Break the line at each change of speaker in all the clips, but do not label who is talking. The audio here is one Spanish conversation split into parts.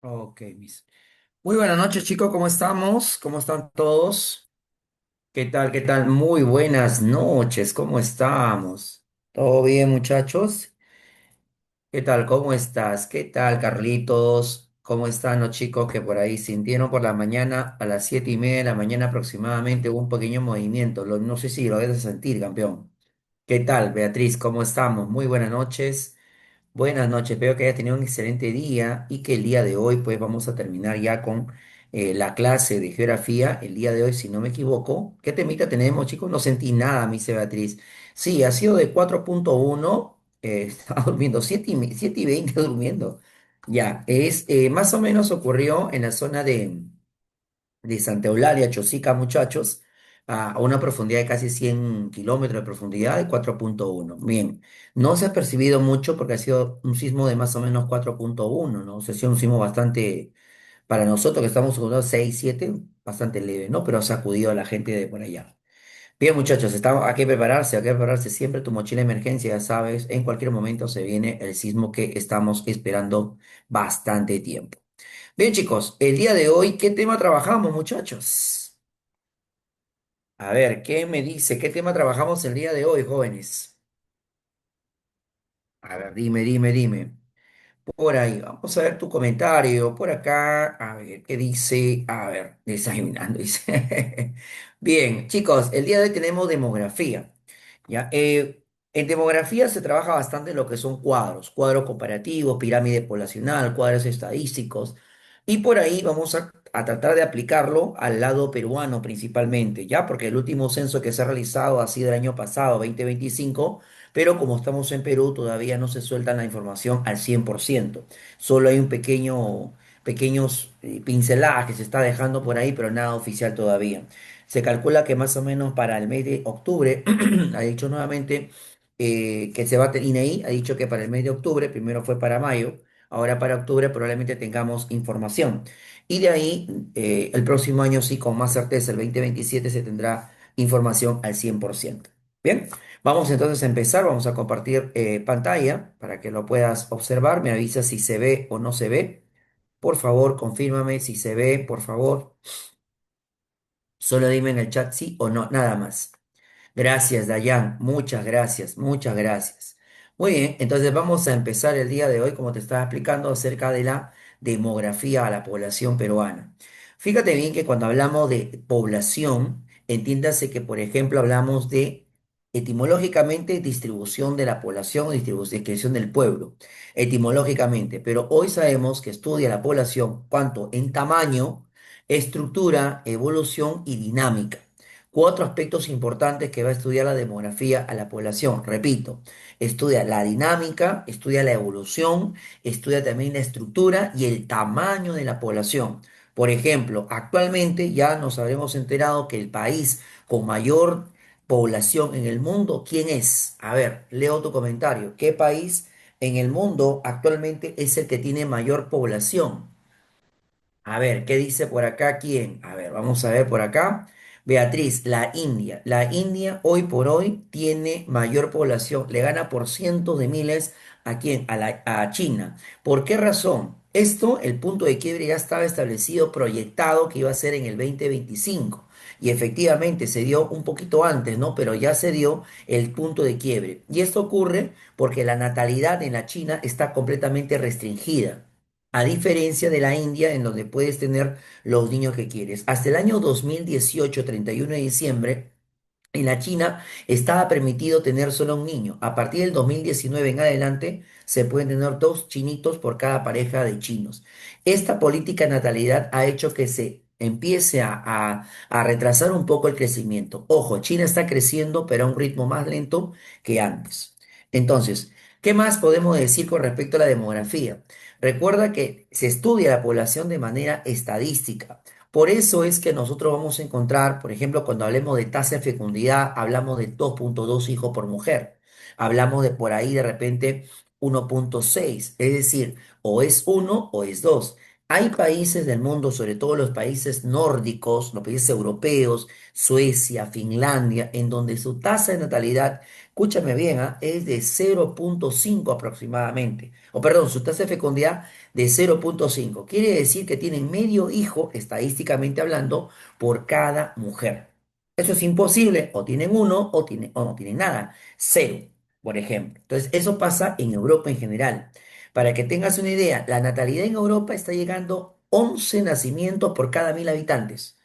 Ok, mis. Muy buenas noches, chicos, ¿cómo estamos? ¿Cómo están todos? ¿Qué tal? ¿Qué tal? Muy buenas noches, ¿cómo estamos? ¿Todo bien, muchachos? ¿Qué tal? ¿Cómo estás? ¿Qué tal, Carlitos? ¿Cómo están los chicos que por ahí sintieron por la mañana a las 7:30 de la mañana aproximadamente hubo un pequeño movimiento? No sé si lo debes sentir, campeón. ¿Qué tal, Beatriz? ¿Cómo estamos? Muy buenas noches. Buenas noches, espero que haya tenido un excelente día y que el día de hoy pues vamos a terminar ya con la clase de geografía. El día de hoy, si no me equivoco, ¿qué temita tenemos, chicos? No sentí nada, me dice Beatriz. Sí, ha sido de 4.1, estaba durmiendo 7:20 durmiendo. Ya, más o menos ocurrió en la zona de Santa Eulalia, Chosica, muchachos, a una profundidad de casi 100 kilómetros de profundidad de 4.1. Bien, no se ha percibido mucho porque ha sido un sismo de más o menos 4.1, ¿no? O sea, ha sido un sismo bastante, para nosotros que estamos acostumbrados a 6, 7, bastante leve, ¿no? Pero ha sacudido a la gente de por allá. Bien, muchachos, estamos, hay que prepararse siempre tu mochila de emergencia, ya sabes, en cualquier momento se viene el sismo que estamos esperando bastante tiempo. Bien, chicos, el día de hoy, ¿qué tema trabajamos, muchachos? A ver, ¿qué me dice? ¿Qué tema trabajamos el día de hoy, jóvenes? A ver, dime. Por ahí, vamos a ver tu comentario. Por acá, a ver, ¿qué dice? A ver, desayunando, dice. Bien, chicos, el día de hoy tenemos demografía. ¿Ya? En demografía se trabaja bastante lo que son cuadros comparativos, pirámide poblacional, cuadros estadísticos. Y por ahí vamos a tratar de aplicarlo al lado peruano principalmente, ¿ya? Porque el último censo que se ha realizado ha sido el año pasado, 2025, pero como estamos en Perú, todavía no se suelta la información al 100%. Solo hay pequeños pincelajes que se está dejando por ahí, pero nada oficial todavía. Se calcula que más o menos para el mes de octubre, ha dicho nuevamente que se va a INEI ha dicho que para el mes de octubre, primero fue para mayo, ahora para octubre probablemente tengamos información. Y de ahí, el próximo año sí, con más certeza, el 2027 se tendrá información al 100%. Bien. Vamos entonces a empezar, vamos a compartir pantalla para que lo puedas observar. Me avisa si se ve o no se ve. Por favor, confírmame si se ve, por favor. Solo dime en el chat sí o no, nada más. Gracias, Dayan. Muchas gracias, muchas gracias. Muy bien, entonces vamos a empezar el día de hoy, como te estaba explicando, acerca de la demografía a la población peruana. Fíjate bien que cuando hablamos de población, entiéndase que, por ejemplo, hablamos de etimológicamente distribución de la población o distribución del pueblo, etimológicamente, pero hoy sabemos que estudia la población cuanto en tamaño, estructura, evolución y dinámica. Cuatro aspectos importantes que va a estudiar la demografía a la población. Repito, estudia la dinámica, estudia la evolución, estudia también la estructura y el tamaño de la población. Por ejemplo, actualmente ya nos habremos enterado que el país con mayor población en el mundo, ¿quién es? A ver, leo tu comentario. ¿Qué país en el mundo actualmente es el que tiene mayor población? A ver, ¿qué dice por acá quién? A ver, vamos a ver por acá. Beatriz, la India. La India hoy por hoy tiene mayor población, le gana por cientos de miles a quién, a China. ¿Por qué razón? Esto, el punto de quiebre ya estaba establecido, proyectado que iba a ser en el 2025. Y efectivamente se dio un poquito antes, ¿no? Pero ya se dio el punto de quiebre. Y esto ocurre porque la natalidad en la China está completamente restringida. A diferencia de la India, en donde puedes tener los niños que quieres. Hasta el año 2018, 31 de diciembre, en la China estaba permitido tener solo un niño. A partir del 2019 en adelante, se pueden tener dos chinitos por cada pareja de chinos. Esta política de natalidad ha hecho que se empiece a retrasar un poco el crecimiento. Ojo, China está creciendo, pero a un ritmo más lento que antes. Entonces, ¿qué más podemos decir con respecto a la demografía? Recuerda que se estudia la población de manera estadística. Por eso es que nosotros vamos a encontrar, por ejemplo, cuando hablemos de tasa de fecundidad, hablamos de 2.2 hijos por mujer. Hablamos de por ahí de repente 1.6, es decir, o es uno o es dos. Hay países del mundo, sobre todo los países nórdicos, los países europeos, Suecia, Finlandia, en donde su tasa de natalidad, escúchame bien, es de 0,5 aproximadamente. O perdón, su tasa de fecundidad de 0,5. Quiere decir que tienen medio hijo, estadísticamente hablando, por cada mujer. Eso es imposible, o tienen uno o no tienen nada. Cero, por ejemplo. Entonces, eso pasa en Europa en general. Para que tengas una idea, la natalidad en Europa está llegando 11 nacimientos por cada 1.000 habitantes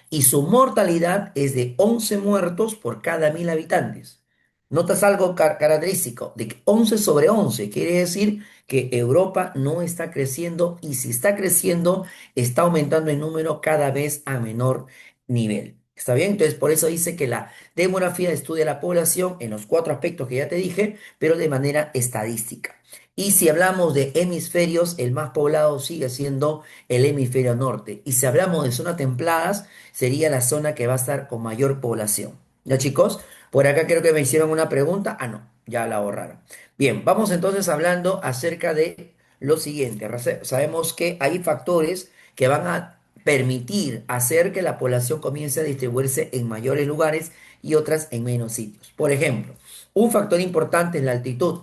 y su mortalidad es de 11 muertos por cada 1.000 habitantes. ¿Notas algo característico? De que 11 sobre 11 quiere decir que Europa no está creciendo y si está creciendo, está aumentando en número cada vez a menor nivel. ¿Está bien? Entonces, por eso dice que la demografía estudia la población en los cuatro aspectos que ya te dije, pero de manera estadística. Y si hablamos de hemisferios, el más poblado sigue siendo el hemisferio norte. Y si hablamos de zonas templadas, sería la zona que va a estar con mayor población. ¿Ya, chicos? Por acá creo que me hicieron una pregunta. Ah, no, ya la borraron. Bien, vamos entonces hablando acerca de lo siguiente. Sabemos que hay factores que van a permitir hacer que la población comience a distribuirse en mayores lugares y otras en menos sitios. Por ejemplo, un factor importante es la altitud.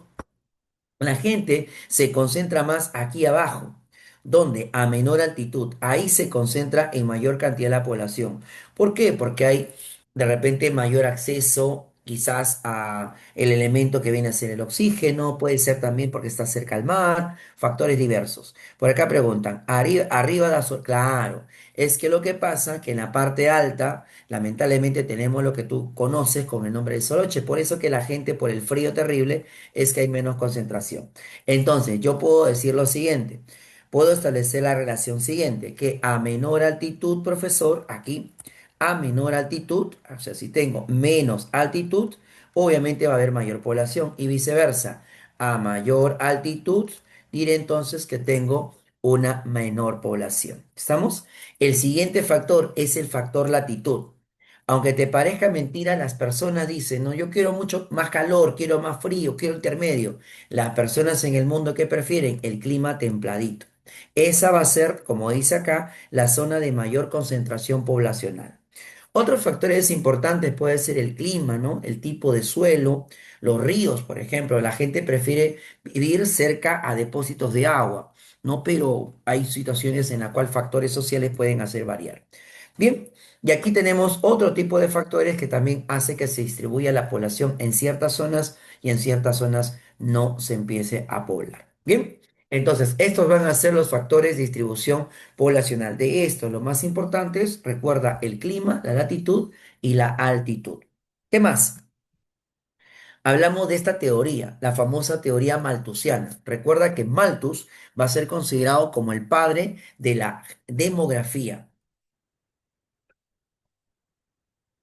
La gente se concentra más aquí abajo, donde a menor altitud, ahí se concentra en mayor cantidad de la población. ¿Por qué? Porque hay de repente mayor acceso quizás a el elemento que viene a ser el oxígeno, puede ser también porque está cerca al mar, factores diversos. Por acá preguntan, arriba de azul, claro, es que lo que pasa que en la parte alta, lamentablemente tenemos lo que tú conoces con el nombre de soroche, por eso que la gente por el frío terrible es que hay menos concentración. Entonces, yo puedo decir lo siguiente, puedo establecer la relación siguiente, que a menor altitud, profesor, aquí, a menor altitud, o sea, si tengo menos altitud, obviamente va a haber mayor población y viceversa. A mayor altitud, diré entonces que tengo una menor población. ¿Estamos? El siguiente factor es el factor latitud. Aunque te parezca mentira, las personas dicen, no, yo quiero mucho más calor, quiero más frío, quiero intermedio. Las personas en el mundo que prefieren el clima templadito. Esa va a ser, como dice acá, la zona de mayor concentración poblacional. Otros factores importantes puede ser el clima, ¿no? El tipo de suelo, los ríos, por ejemplo. La gente prefiere vivir cerca a depósitos de agua, ¿no? Pero hay situaciones en las cuales factores sociales pueden hacer variar. Bien, y aquí tenemos otro tipo de factores que también hace que se distribuya la población en ciertas zonas y en ciertas zonas no se empiece a poblar. Bien, entonces estos van a ser los factores de distribución poblacional. De estos, lo más importante es, recuerda, el clima, la latitud y la altitud. ¿Qué más? Hablamos de esta teoría, la famosa teoría malthusiana. Recuerda que Malthus va a ser considerado como el padre de la demografía.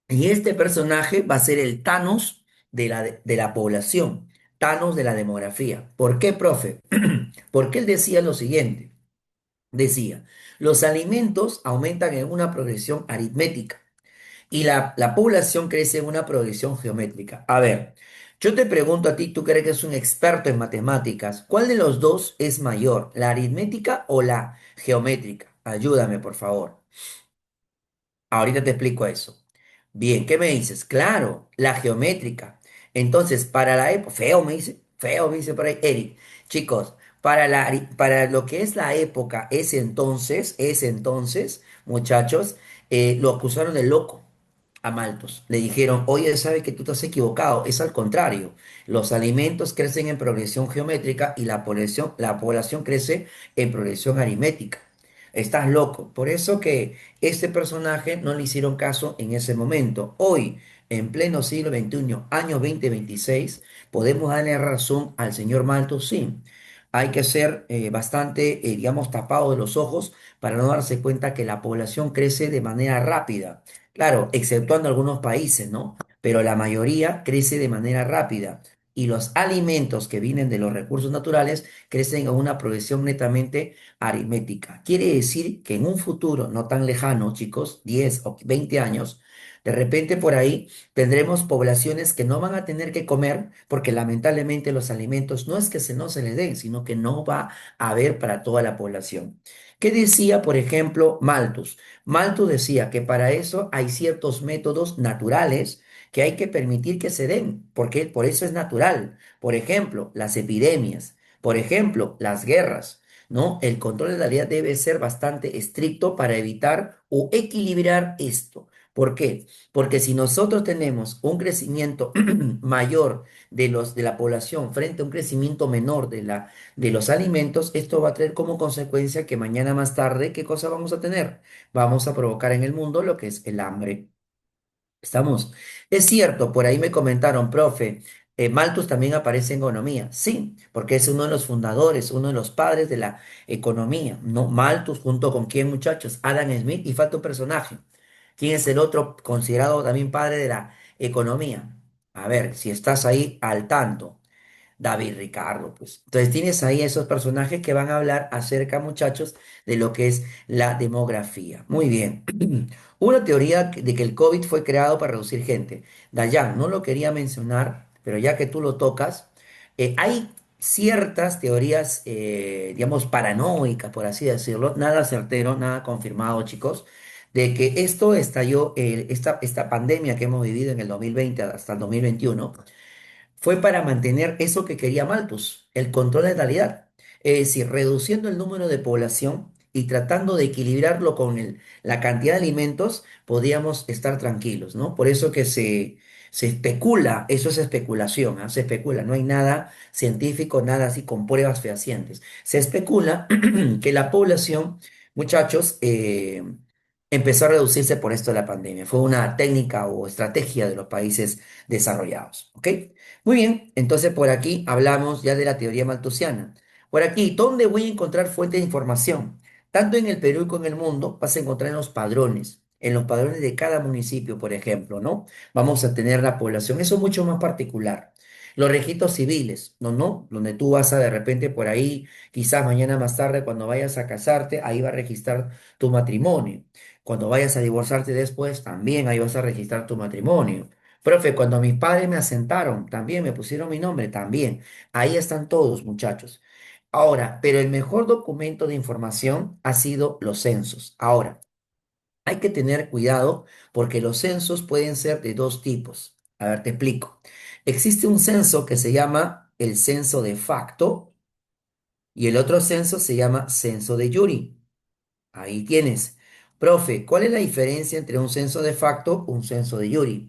Y este personaje va a ser el Thanos de la población, Thanos de la demografía. ¿Por qué, profe? Porque él decía lo siguiente, decía, los alimentos aumentan en una progresión aritmética y la población crece en una progresión geométrica. A ver, yo te pregunto a ti, tú que eres un experto en matemáticas, ¿cuál de los dos es mayor, la aritmética o la geométrica? Ayúdame, por favor. Ahorita te explico eso. Bien, ¿qué me dices? Claro, la geométrica. Entonces, para la época, feo me dice por ahí, Eric. Chicos, para lo que es la época, ese entonces, muchachos, lo acusaron de loco a Malthus. Le dijeron, oye, sabe que tú te has equivocado. Es al contrario. Los alimentos crecen en progresión geométrica y la población crece en progresión aritmética. Estás loco. Por eso que este personaje no le hicieron caso en ese momento. Hoy, en pleno siglo XXI, año 2026, podemos darle razón al señor Malthus, sí. Hay que ser bastante, digamos, tapado de los ojos para no darse cuenta que la población crece de manera rápida. Claro, exceptuando algunos países, ¿no? Pero la mayoría crece de manera rápida. Y los alimentos que vienen de los recursos naturales crecen a una progresión netamente aritmética. Quiere decir que en un futuro no tan lejano, chicos, 10 o 20 años, De repente por ahí tendremos poblaciones que no van a tener que comer porque lamentablemente los alimentos no es que no se les den, sino que no va a haber para toda la población. ¿Qué decía, por ejemplo, Malthus? Malthus decía que para eso hay ciertos métodos naturales que hay que permitir que se den, porque por eso es natural. Por ejemplo, las epidemias, por ejemplo, las guerras, ¿no? El control de natalidad debe ser bastante estricto para evitar o equilibrar esto. ¿Por qué? Porque si nosotros tenemos un crecimiento mayor de la población frente a un crecimiento menor de los alimentos, esto va a traer como consecuencia que mañana más tarde, ¿qué cosa vamos a tener? Vamos a provocar en el mundo lo que es el hambre. ¿Estamos? Es cierto, por ahí me comentaron, profe, Malthus también aparece en economía. Sí, porque es uno de los fundadores, uno de los padres de la economía. ¿No? Malthus, junto con quién, muchachos, Adam Smith, y falta un personaje. ¿Quién es el otro considerado también padre de la economía? A ver, si estás ahí al tanto. David Ricardo, pues. Entonces tienes ahí esos personajes que van a hablar acerca, muchachos, de lo que es la demografía. Muy bien. Una teoría de que el COVID fue creado para reducir gente. Dayan, no lo quería mencionar, pero ya que tú lo tocas, hay ciertas teorías, digamos, paranoicas, por así decirlo, nada certero, nada confirmado, chicos, de que esto estalló, esta pandemia que hemos vivido en el 2020 hasta el 2021 fue para mantener eso que quería Malthus, el control de natalidad. Es decir, reduciendo el número de población y tratando de equilibrarlo con la cantidad de alimentos, podíamos estar tranquilos, ¿no? Por eso que se especula, eso es especulación, ¿ah? Se especula, no hay nada científico, nada así con pruebas fehacientes. Se especula que la población, muchachos, empezó a reducirse por esto de la pandemia. Fue una técnica o estrategia de los países desarrollados, ¿ok? Muy bien, entonces por aquí hablamos ya de la teoría malthusiana. Por aquí, ¿dónde voy a encontrar fuentes de información? Tanto en el Perú como en el mundo vas a encontrar en los padrones de cada municipio, por ejemplo, ¿no? Vamos a tener la población, eso es mucho más particular. Los registros civiles, ¿no? ¿No? Donde tú vas a de repente por ahí, quizás mañana más tarde, cuando vayas a casarte, ahí va a registrar tu matrimonio. Cuando vayas a divorciarte después, también ahí vas a registrar tu matrimonio. Profe, cuando mis padres me asentaron, también me pusieron mi nombre, también. Ahí están todos, muchachos. Ahora, pero el mejor documento de información ha sido los censos. Ahora, hay que tener cuidado porque los censos pueden ser de dos tipos. A ver, te explico. Existe un censo que se llama el censo de facto y el otro censo se llama censo de jure. Ahí tienes. Profe, ¿cuál es la diferencia entre un censo de facto y un censo de jure?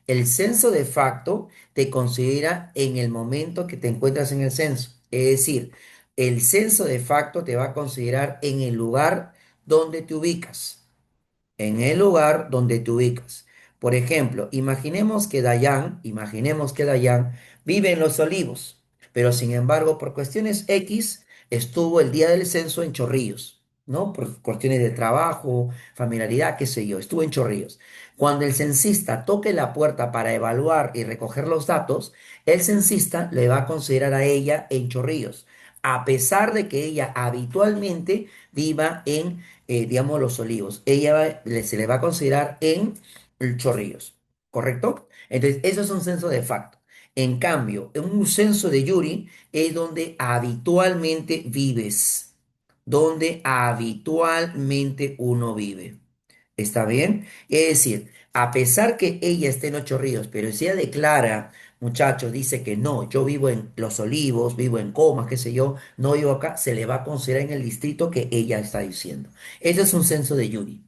El censo de facto te considera en el momento que te encuentras en el censo. Es decir, el censo de facto te va a considerar en el lugar donde te ubicas, en el lugar donde te ubicas. Por ejemplo, imaginemos que Dayan vive en Los Olivos, pero sin embargo, por cuestiones X, estuvo el día del censo en Chorrillos, ¿no? Por cuestiones de trabajo, familiaridad, qué sé yo, estuvo en Chorrillos. Cuando el censista toque la puerta para evaluar y recoger los datos, el censista le va a considerar a ella en Chorrillos, a pesar de que ella habitualmente viva en digamos, Los Olivos. Se le va a considerar en Chorrillos, ¿correcto? Entonces, eso es un censo de facto. En cambio, en un censo de Yuri es donde habitualmente vives, donde habitualmente uno vive. ¿Está bien? Es decir, a pesar que ella esté en Ocho Ríos, pero si ella declara, muchachos, dice que no, yo vivo en Los Olivos, vivo en Comas, qué sé yo, no vivo acá, se le va a considerar en el distrito que ella está diciendo. Ese es un censo de Yuri.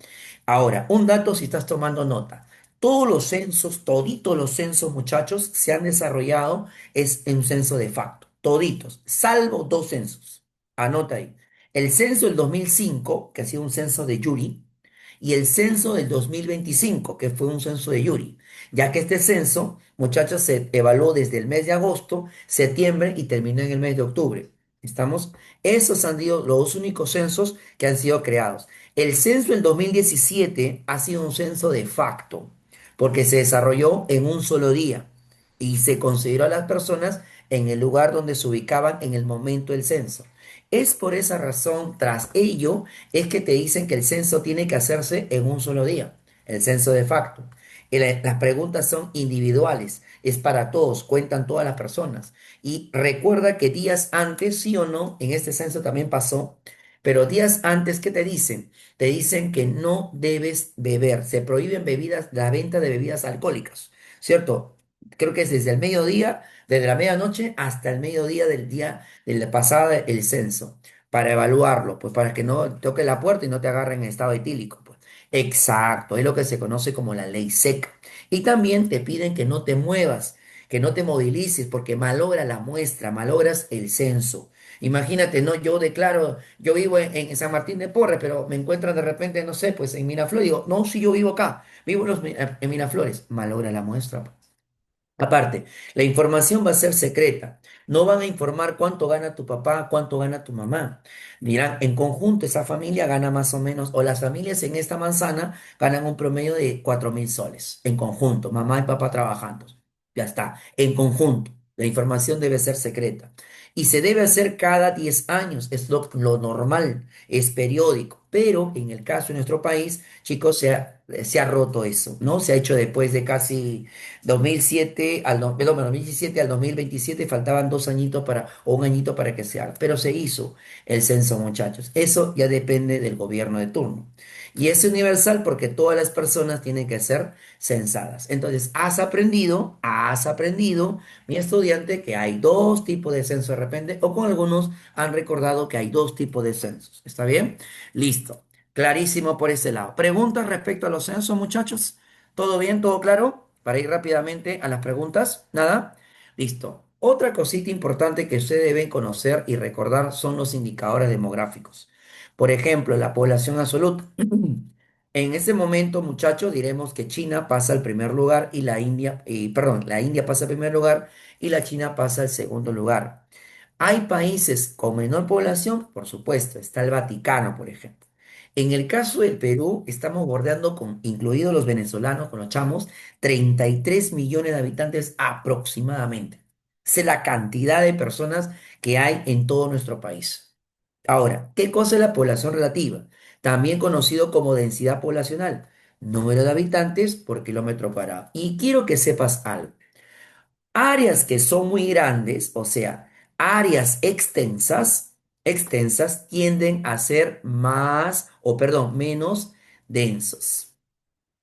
Ahora, un dato si estás tomando nota. Todos los censos, toditos los censos, muchachos, se han desarrollado es en un censo de facto. Toditos, salvo dos censos. Anota ahí. El censo del 2005, que ha sido un censo de Yuri, y el censo del 2025, que fue un censo de Yuri, ya que este censo, muchachos, se evaluó desde el mes de agosto, septiembre y terminó en el mes de octubre. ¿Estamos? Esos han sido los únicos censos que han sido creados. El censo del 2017 ha sido un censo de facto, porque se desarrolló en un solo día y se consideró a las personas en el lugar donde se ubicaban en el momento del censo. Es por esa razón, tras ello, es que te dicen que el censo tiene que hacerse en un solo día, el censo de facto. Las preguntas son individuales, es para todos, cuentan todas las personas. Y recuerda que días antes, sí o no, en este censo también pasó, pero días antes, ¿qué te dicen? Te dicen que no debes beber, se prohíben bebidas, la venta de bebidas alcohólicas, ¿cierto? Creo que es desde el mediodía, desde la medianoche hasta el mediodía del día de la pasada el censo, para evaluarlo, pues para que no toque la puerta y no te agarren en estado etílico, pues. Exacto, es lo que se conoce como la ley seca. Y también te piden que no te muevas, que no te movilices, porque malogra la muestra, malogras el censo. Imagínate, no, yo declaro, yo vivo en San Martín de Porres, pero me encuentran de repente, no sé, pues en Miraflores, digo, no, si yo vivo acá, vivo en Miraflores, malogra la muestra. Aparte, la información va a ser secreta. No van a informar cuánto gana tu papá, cuánto gana tu mamá. Dirán, en conjunto esa familia gana más o menos, o las familias en esta manzana ganan un promedio de 4.000 soles. En conjunto, mamá y papá trabajando. Ya está, en conjunto. La información debe ser secreta. Y se debe hacer cada 10 años, es lo normal, es periódico. Pero en el caso de nuestro país, chicos, se ha roto eso, ¿no? Se ha hecho después de casi 2007 al, perdón, 2017 al 2027 faltaban 2 añitos o un añito para que se haga, pero se hizo el censo, muchachos. Eso ya depende del gobierno de turno. Y es universal porque todas las personas tienen que ser censadas. Entonces, has aprendido, mi estudiante, que hay dos tipos de censo de repente, o con algunos han recordado que hay dos tipos de censos. ¿Está bien? Listo. Clarísimo por ese lado. ¿Preguntas respecto a los censos, muchachos? ¿Todo bien? ¿Todo claro? Para ir rápidamente a las preguntas. ¿Nada? Listo. Otra cosita importante que ustedes deben conocer y recordar son los indicadores demográficos. Por ejemplo, la población absoluta. En ese momento, muchachos, diremos que China pasa al primer lugar y la India, perdón, la India pasa al primer lugar y la China pasa al segundo lugar. Hay países con menor población, por supuesto, está el Vaticano, por ejemplo. En el caso del Perú, estamos bordeando con, incluidos los venezolanos, con los chamos, 33 millones de habitantes aproximadamente. Esa es la cantidad de personas que hay en todo nuestro país. Ahora, ¿qué cosa es la población relativa? También conocido como densidad poblacional, número de habitantes por kilómetro cuadrado. Y quiero que sepas algo. Áreas que son muy grandes, o sea, áreas extensas tienden a ser más, o perdón, menos densos.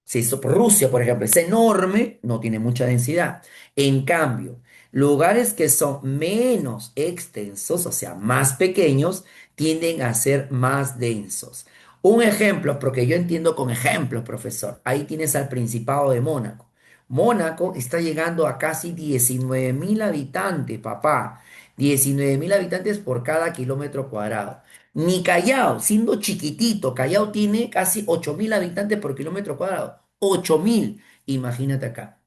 Si esto por Rusia, por ejemplo, es enorme, no tiene mucha densidad. En cambio, lugares que son menos extensos, o sea, más pequeños, tienden a ser más densos. Un ejemplo, porque yo entiendo con ejemplos, profesor. Ahí tienes al Principado de Mónaco. Mónaco está llegando a casi 19.000 habitantes, papá. 19.000 habitantes por cada kilómetro cuadrado. Ni Callao, siendo chiquitito, Callao tiene casi 8.000 habitantes por kilómetro cuadrado. 8.000, imagínate acá.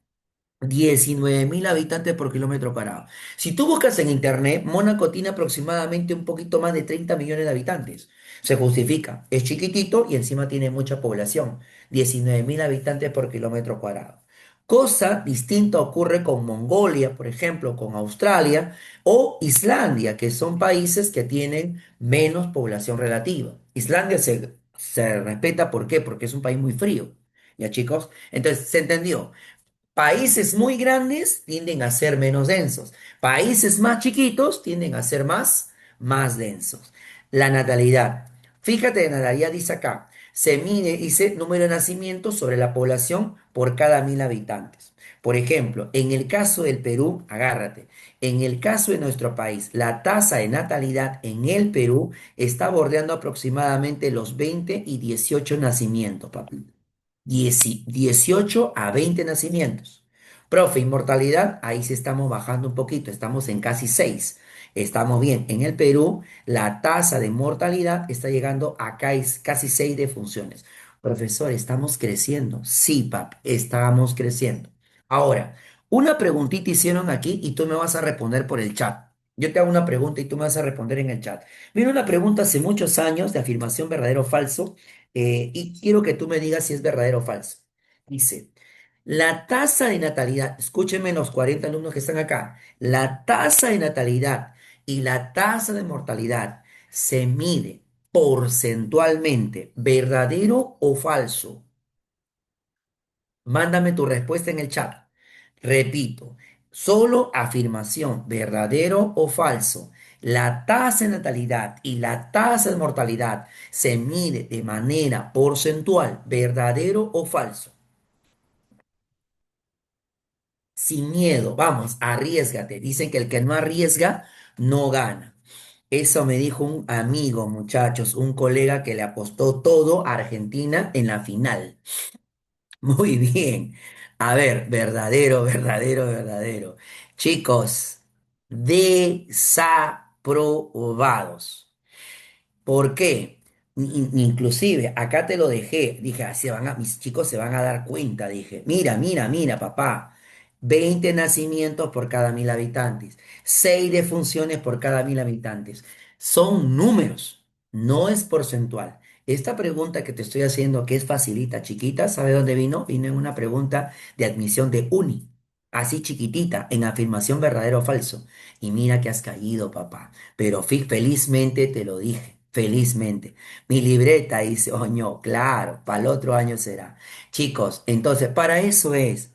19.000 habitantes por kilómetro cuadrado. Si tú buscas en internet, Mónaco tiene aproximadamente un poquito más de 30 millones de habitantes. Se justifica, es chiquitito y encima tiene mucha población. 19.000 habitantes por kilómetro cuadrado. Cosa distinta ocurre con Mongolia, por ejemplo, con Australia o Islandia, que son países que tienen menos población relativa. Islandia se respeta, ¿por qué? Porque es un país muy frío. ¿Ya, chicos? Entonces, ¿se entendió? Países muy grandes tienden a ser menos densos. Países más chiquitos tienden a ser más densos. La natalidad. Fíjate, la natalidad dice acá, se mide, dice, número de nacimientos sobre la población por cada 1.000 habitantes. Por ejemplo, en el caso del Perú, agárrate, en el caso de nuestro país, la tasa de natalidad en el Perú está bordeando aproximadamente los 20 y 18 nacimientos, papi. 18 a 20 nacimientos. Profe, inmortalidad, ahí sí estamos bajando un poquito, estamos en casi 6. Estamos bien. En el Perú, la tasa de mortalidad está llegando a casi 6 defunciones. Profesor, ¿estamos creciendo? Sí, pap, estamos creciendo. Ahora, una preguntita hicieron aquí y tú me vas a responder por el chat. Yo te hago una pregunta y tú me vas a responder en el chat. Vino una pregunta hace muchos años de afirmación verdadero o falso y quiero que tú me digas si es verdadero o falso. Dice, la tasa de natalidad, escúchenme los 40 alumnos que están acá, la tasa de natalidad y la tasa de mortalidad se mide porcentualmente, ¿verdadero o falso? Mándame tu respuesta en el chat. Repito, solo afirmación, verdadero o falso. La tasa de natalidad y la tasa de mortalidad se mide de manera porcentual, verdadero o falso. Sin miedo, vamos, arriesgate. Dicen que el que no arriesga no gana. Eso me dijo un amigo, muchachos, un colega que le apostó todo a Argentina en la final. Muy bien. A ver, verdadero, verdadero, verdadero. Chicos, desaprobados. ¿Por qué? Inclusive, acá te lo dejé, dije, "Ah, mis chicos se van a dar cuenta", dije, mira, mira, mira, papá, 20 nacimientos por cada 1.000 habitantes, 6 defunciones por cada 1.000 habitantes. Son números, no es porcentual. Esta pregunta que te estoy haciendo, que es facilita, chiquita, ¿sabe dónde vino? Vino en una pregunta de admisión de uni, así chiquitita, en afirmación verdadero o falso. Y mira que has caído, papá. Pero felizmente te lo dije, felizmente. Mi libreta dice, oño, claro, para el otro año será. Chicos, entonces, para esto es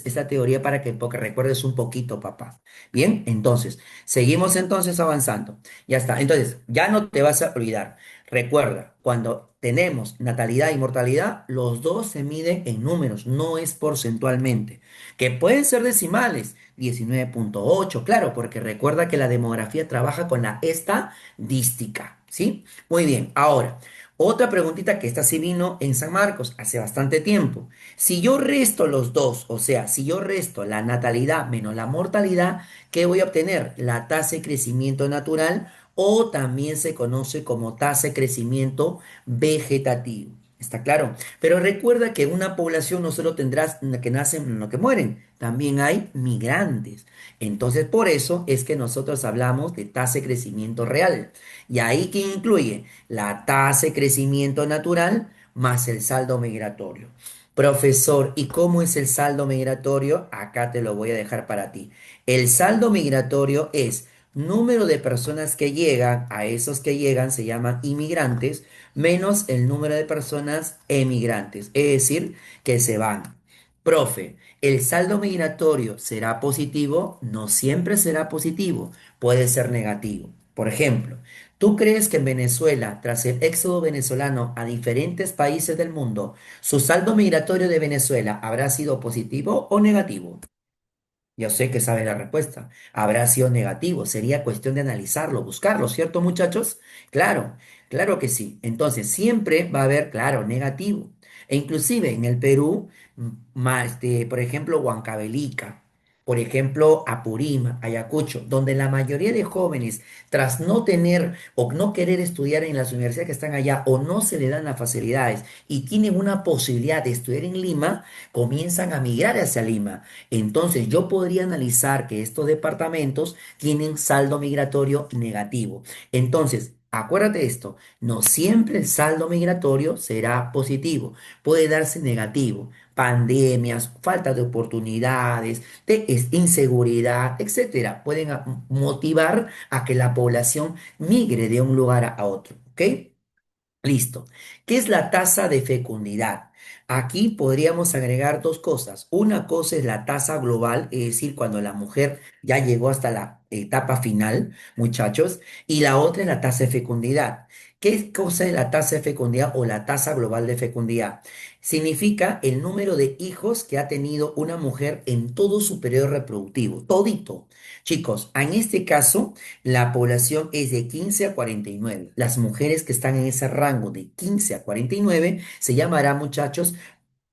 esta teoría para que porque recuerdes un poquito, papá. Bien, entonces, seguimos entonces avanzando. Ya está. Entonces, ya no te vas a olvidar. Recuerda, cuando tenemos natalidad y mortalidad, los dos se miden en números, no es porcentualmente, que pueden ser decimales. 19,8, claro, porque recuerda que la demografía trabaja con la estadística, ¿sí? Muy bien, ahora, otra preguntita que esta sí vino en San Marcos hace bastante tiempo. Si yo resto los dos, o sea, si yo resto la natalidad menos la mortalidad, ¿qué voy a obtener? La tasa de crecimiento natural o también se conoce como tasa de crecimiento vegetativo. ¿Está claro? Pero recuerda que en una población no solo tendrás que nacen, no que mueren, también hay migrantes. Entonces, por eso es que nosotros hablamos de tasa de crecimiento real. Y ahí que incluye la tasa de crecimiento natural más el saldo migratorio. Profesor, ¿y cómo es el saldo migratorio? Acá te lo voy a dejar para ti. El saldo migratorio es número de personas que llegan, a esos que llegan se llaman inmigrantes, menos el número de personas emigrantes, es decir, que se van. Profe, ¿el saldo migratorio será positivo? No siempre será positivo, puede ser negativo. Por ejemplo, ¿tú crees que en Venezuela, tras el éxodo venezolano a diferentes países del mundo, su saldo migratorio de Venezuela habrá sido positivo o negativo? Yo sé que sabe la respuesta. Habrá sido negativo. Sería cuestión de analizarlo, buscarlo, ¿cierto, muchachos? Claro, claro que sí. Entonces, siempre va a haber, claro, negativo. E inclusive en el Perú, más de, por ejemplo, Huancavelica, por ejemplo, Apurímac, Ayacucho, donde la mayoría de jóvenes, tras no tener o no querer estudiar en las universidades que están allá o no se le dan las facilidades y tienen una posibilidad de estudiar en Lima, comienzan a migrar hacia Lima. Entonces yo podría analizar que estos departamentos tienen saldo migratorio negativo. Entonces, acuérdate de esto, no siempre el saldo migratorio será positivo, puede darse negativo. Pandemias, falta de oportunidades, inseguridad, etcétera, pueden motivar a que la población migre de un lugar a otro, ¿ok? Listo. ¿Qué es la tasa de fecundidad? Aquí podríamos agregar dos cosas. Una cosa es la tasa global, es decir, cuando la mujer ya llegó hasta la etapa final, muchachos, y la otra es la tasa de fecundidad. ¿Qué cosa es la tasa de fecundidad o la tasa global de fecundidad? Significa el número de hijos que ha tenido una mujer en todo su periodo reproductivo, todito. Chicos, en este caso, la población es de 15 a 49. Las mujeres que están en ese rango de 15 a 49 se llamará, muchachos,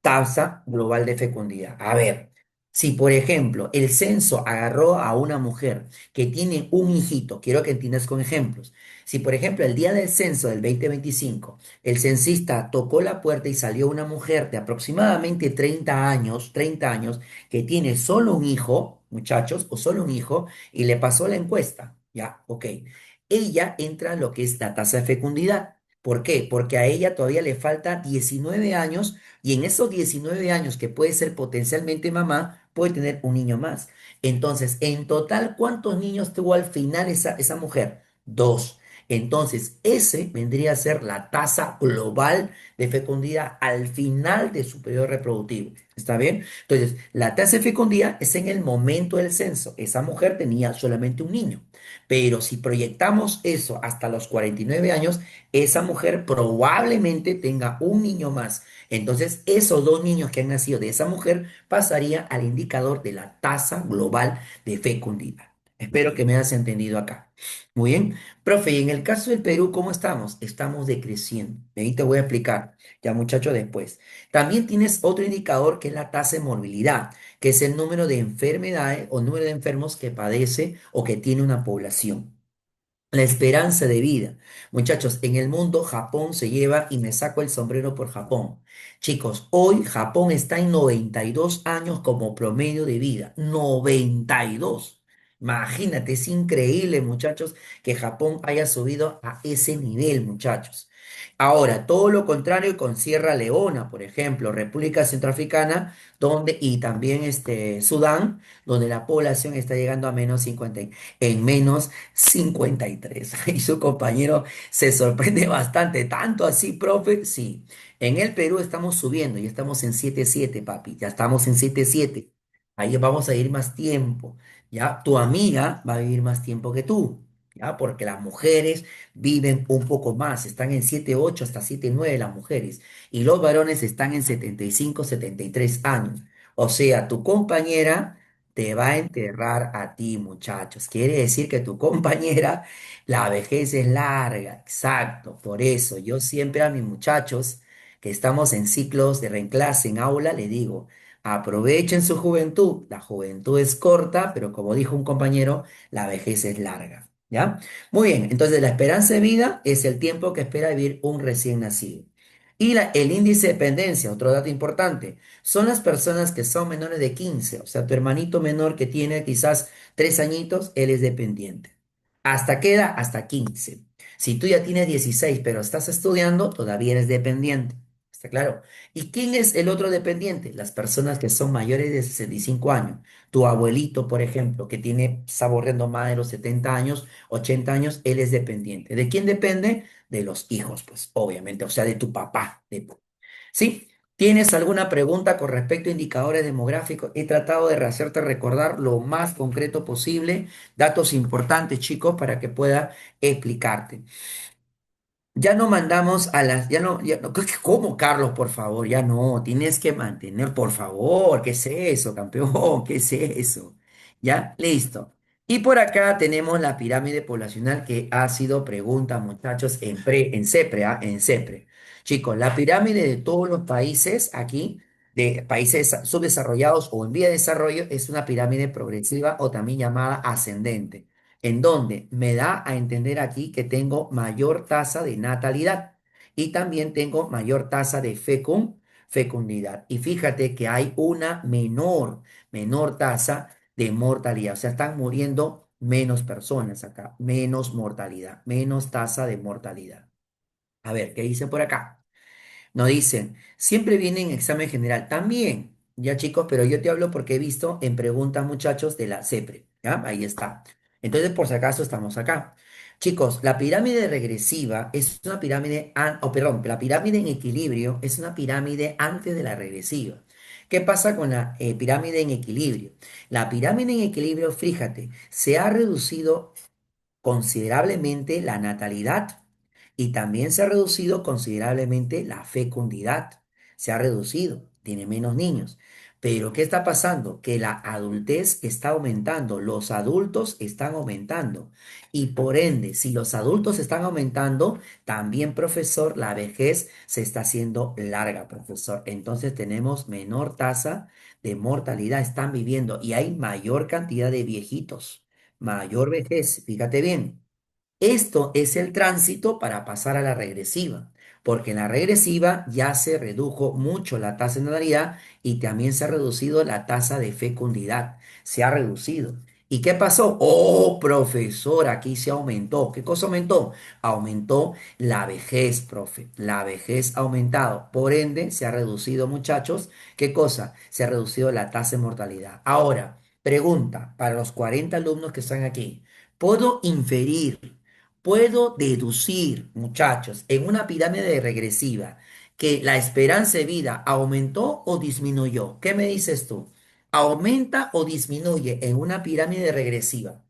tasa global de fecundidad. A ver, si por ejemplo el censo agarró a una mujer que tiene un hijito, quiero que entiendas con ejemplos. Si por ejemplo el día del censo del 2025 el censista tocó la puerta y salió una mujer de aproximadamente 30 años, que tiene solo un hijo, muchachos, o solo un hijo, y le pasó la encuesta, ya, ok. Ella entra en lo que es la tasa de fecundidad. ¿Por qué? Porque a ella todavía le falta 19 años y en esos 19 años que puede ser potencialmente mamá, puede tener un niño más. Entonces, en total, ¿cuántos niños tuvo al final esa mujer? Dos. Entonces, ese vendría a ser la tasa global de fecundidad al final de su periodo reproductivo. ¿Está bien? Entonces, la tasa de fecundidad es en el momento del censo. Esa mujer tenía solamente un niño. Pero si proyectamos eso hasta los 49 años, esa mujer probablemente tenga un niño más. Entonces, esos dos niños que han nacido de esa mujer pasaría al indicador de la tasa global de fecundidad. Espero que me hayas entendido acá. Muy bien. Profe, y en el caso del Perú, ¿cómo estamos? Estamos decreciendo. Y ahí te voy a explicar, ya muchacho, después. También tienes otro indicador que es la tasa de morbilidad, que es el número de enfermedades o número de enfermos que padece o que tiene una población. La esperanza de vida. Muchachos, en el mundo Japón se lleva y me saco el sombrero por Japón. Chicos, hoy Japón está en 92 años como promedio de vida. 92. Imagínate, es increíble, muchachos, que Japón haya subido a ese nivel, muchachos. Ahora, todo lo contrario con Sierra Leona, por ejemplo, República Centroafricana, donde, y también Sudán, donde la población está llegando a menos 50, en menos 53. Y su compañero se sorprende bastante. ¿Tanto así, profe? Sí. En el Perú estamos subiendo, ya estamos en 7,7, papi. Ya estamos en 7,7. Ahí vamos a ir más tiempo. Ya tu amiga va a vivir más tiempo que tú. ¿Ya? Porque las mujeres viven un poco más, están en 7,8 hasta 7,9 las mujeres, y los varones están en 75, 73 años. O sea, tu compañera te va a enterrar a ti, muchachos. Quiere decir que tu compañera, la vejez es larga, exacto. Por eso yo siempre a mis muchachos que estamos en ciclos de reemplazo en aula, le digo, aprovechen su juventud. La juventud es corta, pero como dijo un compañero, la vejez es larga. ¿Ya? Muy bien, entonces la esperanza de vida es el tiempo que espera vivir un recién nacido. Y el índice de dependencia, otro dato importante, son las personas que son menores de 15, o sea, tu hermanito menor que tiene quizás 3 añitos, él es dependiente. ¿Hasta qué edad? Hasta 15. Si tú ya tienes 16 pero estás estudiando, todavía eres dependiente. ¿Está claro? ¿Y quién es el otro dependiente? Las personas que son mayores de 65 años. Tu abuelito, por ejemplo, que tiene, está borrando más de los 70 años, 80 años, él es dependiente. ¿De quién depende? De los hijos, pues, obviamente, o sea, de tu papá. ¿Sí? ¿Tienes alguna pregunta con respecto a indicadores demográficos? He tratado de hacerte recordar lo más concreto posible, datos importantes, chicos, para que pueda explicarte. Ya no mandamos a las, ya no, ¿cómo, Carlos, por favor? Ya no, tienes que mantener, por favor, ¿qué es eso, campeón? ¿Qué es eso? Ya, listo. Y por acá tenemos la pirámide poblacional que ha sido pregunta, muchachos, en CEPRE, ¿ah? En CEPRE. Chicos, la pirámide de todos los países aquí, de países subdesarrollados o en vía de desarrollo, es una pirámide progresiva o también llamada ascendente en donde me da a entender aquí que tengo mayor tasa de natalidad y también tengo mayor tasa de fecundidad. Y fíjate que hay una menor tasa de mortalidad. O sea, están muriendo menos personas acá, menos mortalidad, menos tasa de mortalidad. A ver, ¿qué dice por acá? Nos dicen, siempre viene en examen general. También, ya chicos, pero yo te hablo porque he visto en preguntas, muchachos, de la CEPRE. ¿Ya? Ahí está. Entonces, por si acaso, estamos acá. Chicos, la pirámide regresiva es una pirámide, perdón, la pirámide en equilibrio es una pirámide antes de la regresiva. ¿Qué pasa con la pirámide en equilibrio? La pirámide en equilibrio, fíjate, se ha reducido considerablemente la natalidad y también se ha reducido considerablemente la fecundidad. Se ha reducido, tiene menos niños. Pero ¿qué está pasando? Que la adultez está aumentando, los adultos están aumentando. Y por ende, si los adultos están aumentando, también, profesor, la vejez se está haciendo larga, profesor. Entonces tenemos menor tasa de mortalidad, están viviendo y hay mayor cantidad de viejitos, mayor vejez. Fíjate bien. Esto es el tránsito para pasar a la regresiva, porque en la regresiva ya se redujo mucho la tasa de natalidad y también se ha reducido la tasa de fecundidad. Se ha reducido. ¿Y qué pasó? Oh, profesor, aquí se aumentó. ¿Qué cosa aumentó? Aumentó la vejez, profe. La vejez ha aumentado. Por ende, se ha reducido, muchachos. ¿Qué cosa? Se ha reducido la tasa de mortalidad. Ahora, pregunta para los 40 alumnos que están aquí. ¿Puedo inferir? puedo deducir, muchachos, en una pirámide regresiva, que la esperanza de vida aumentó o disminuyó. ¿Qué me dices tú? ¿Aumenta o disminuye en una pirámide regresiva?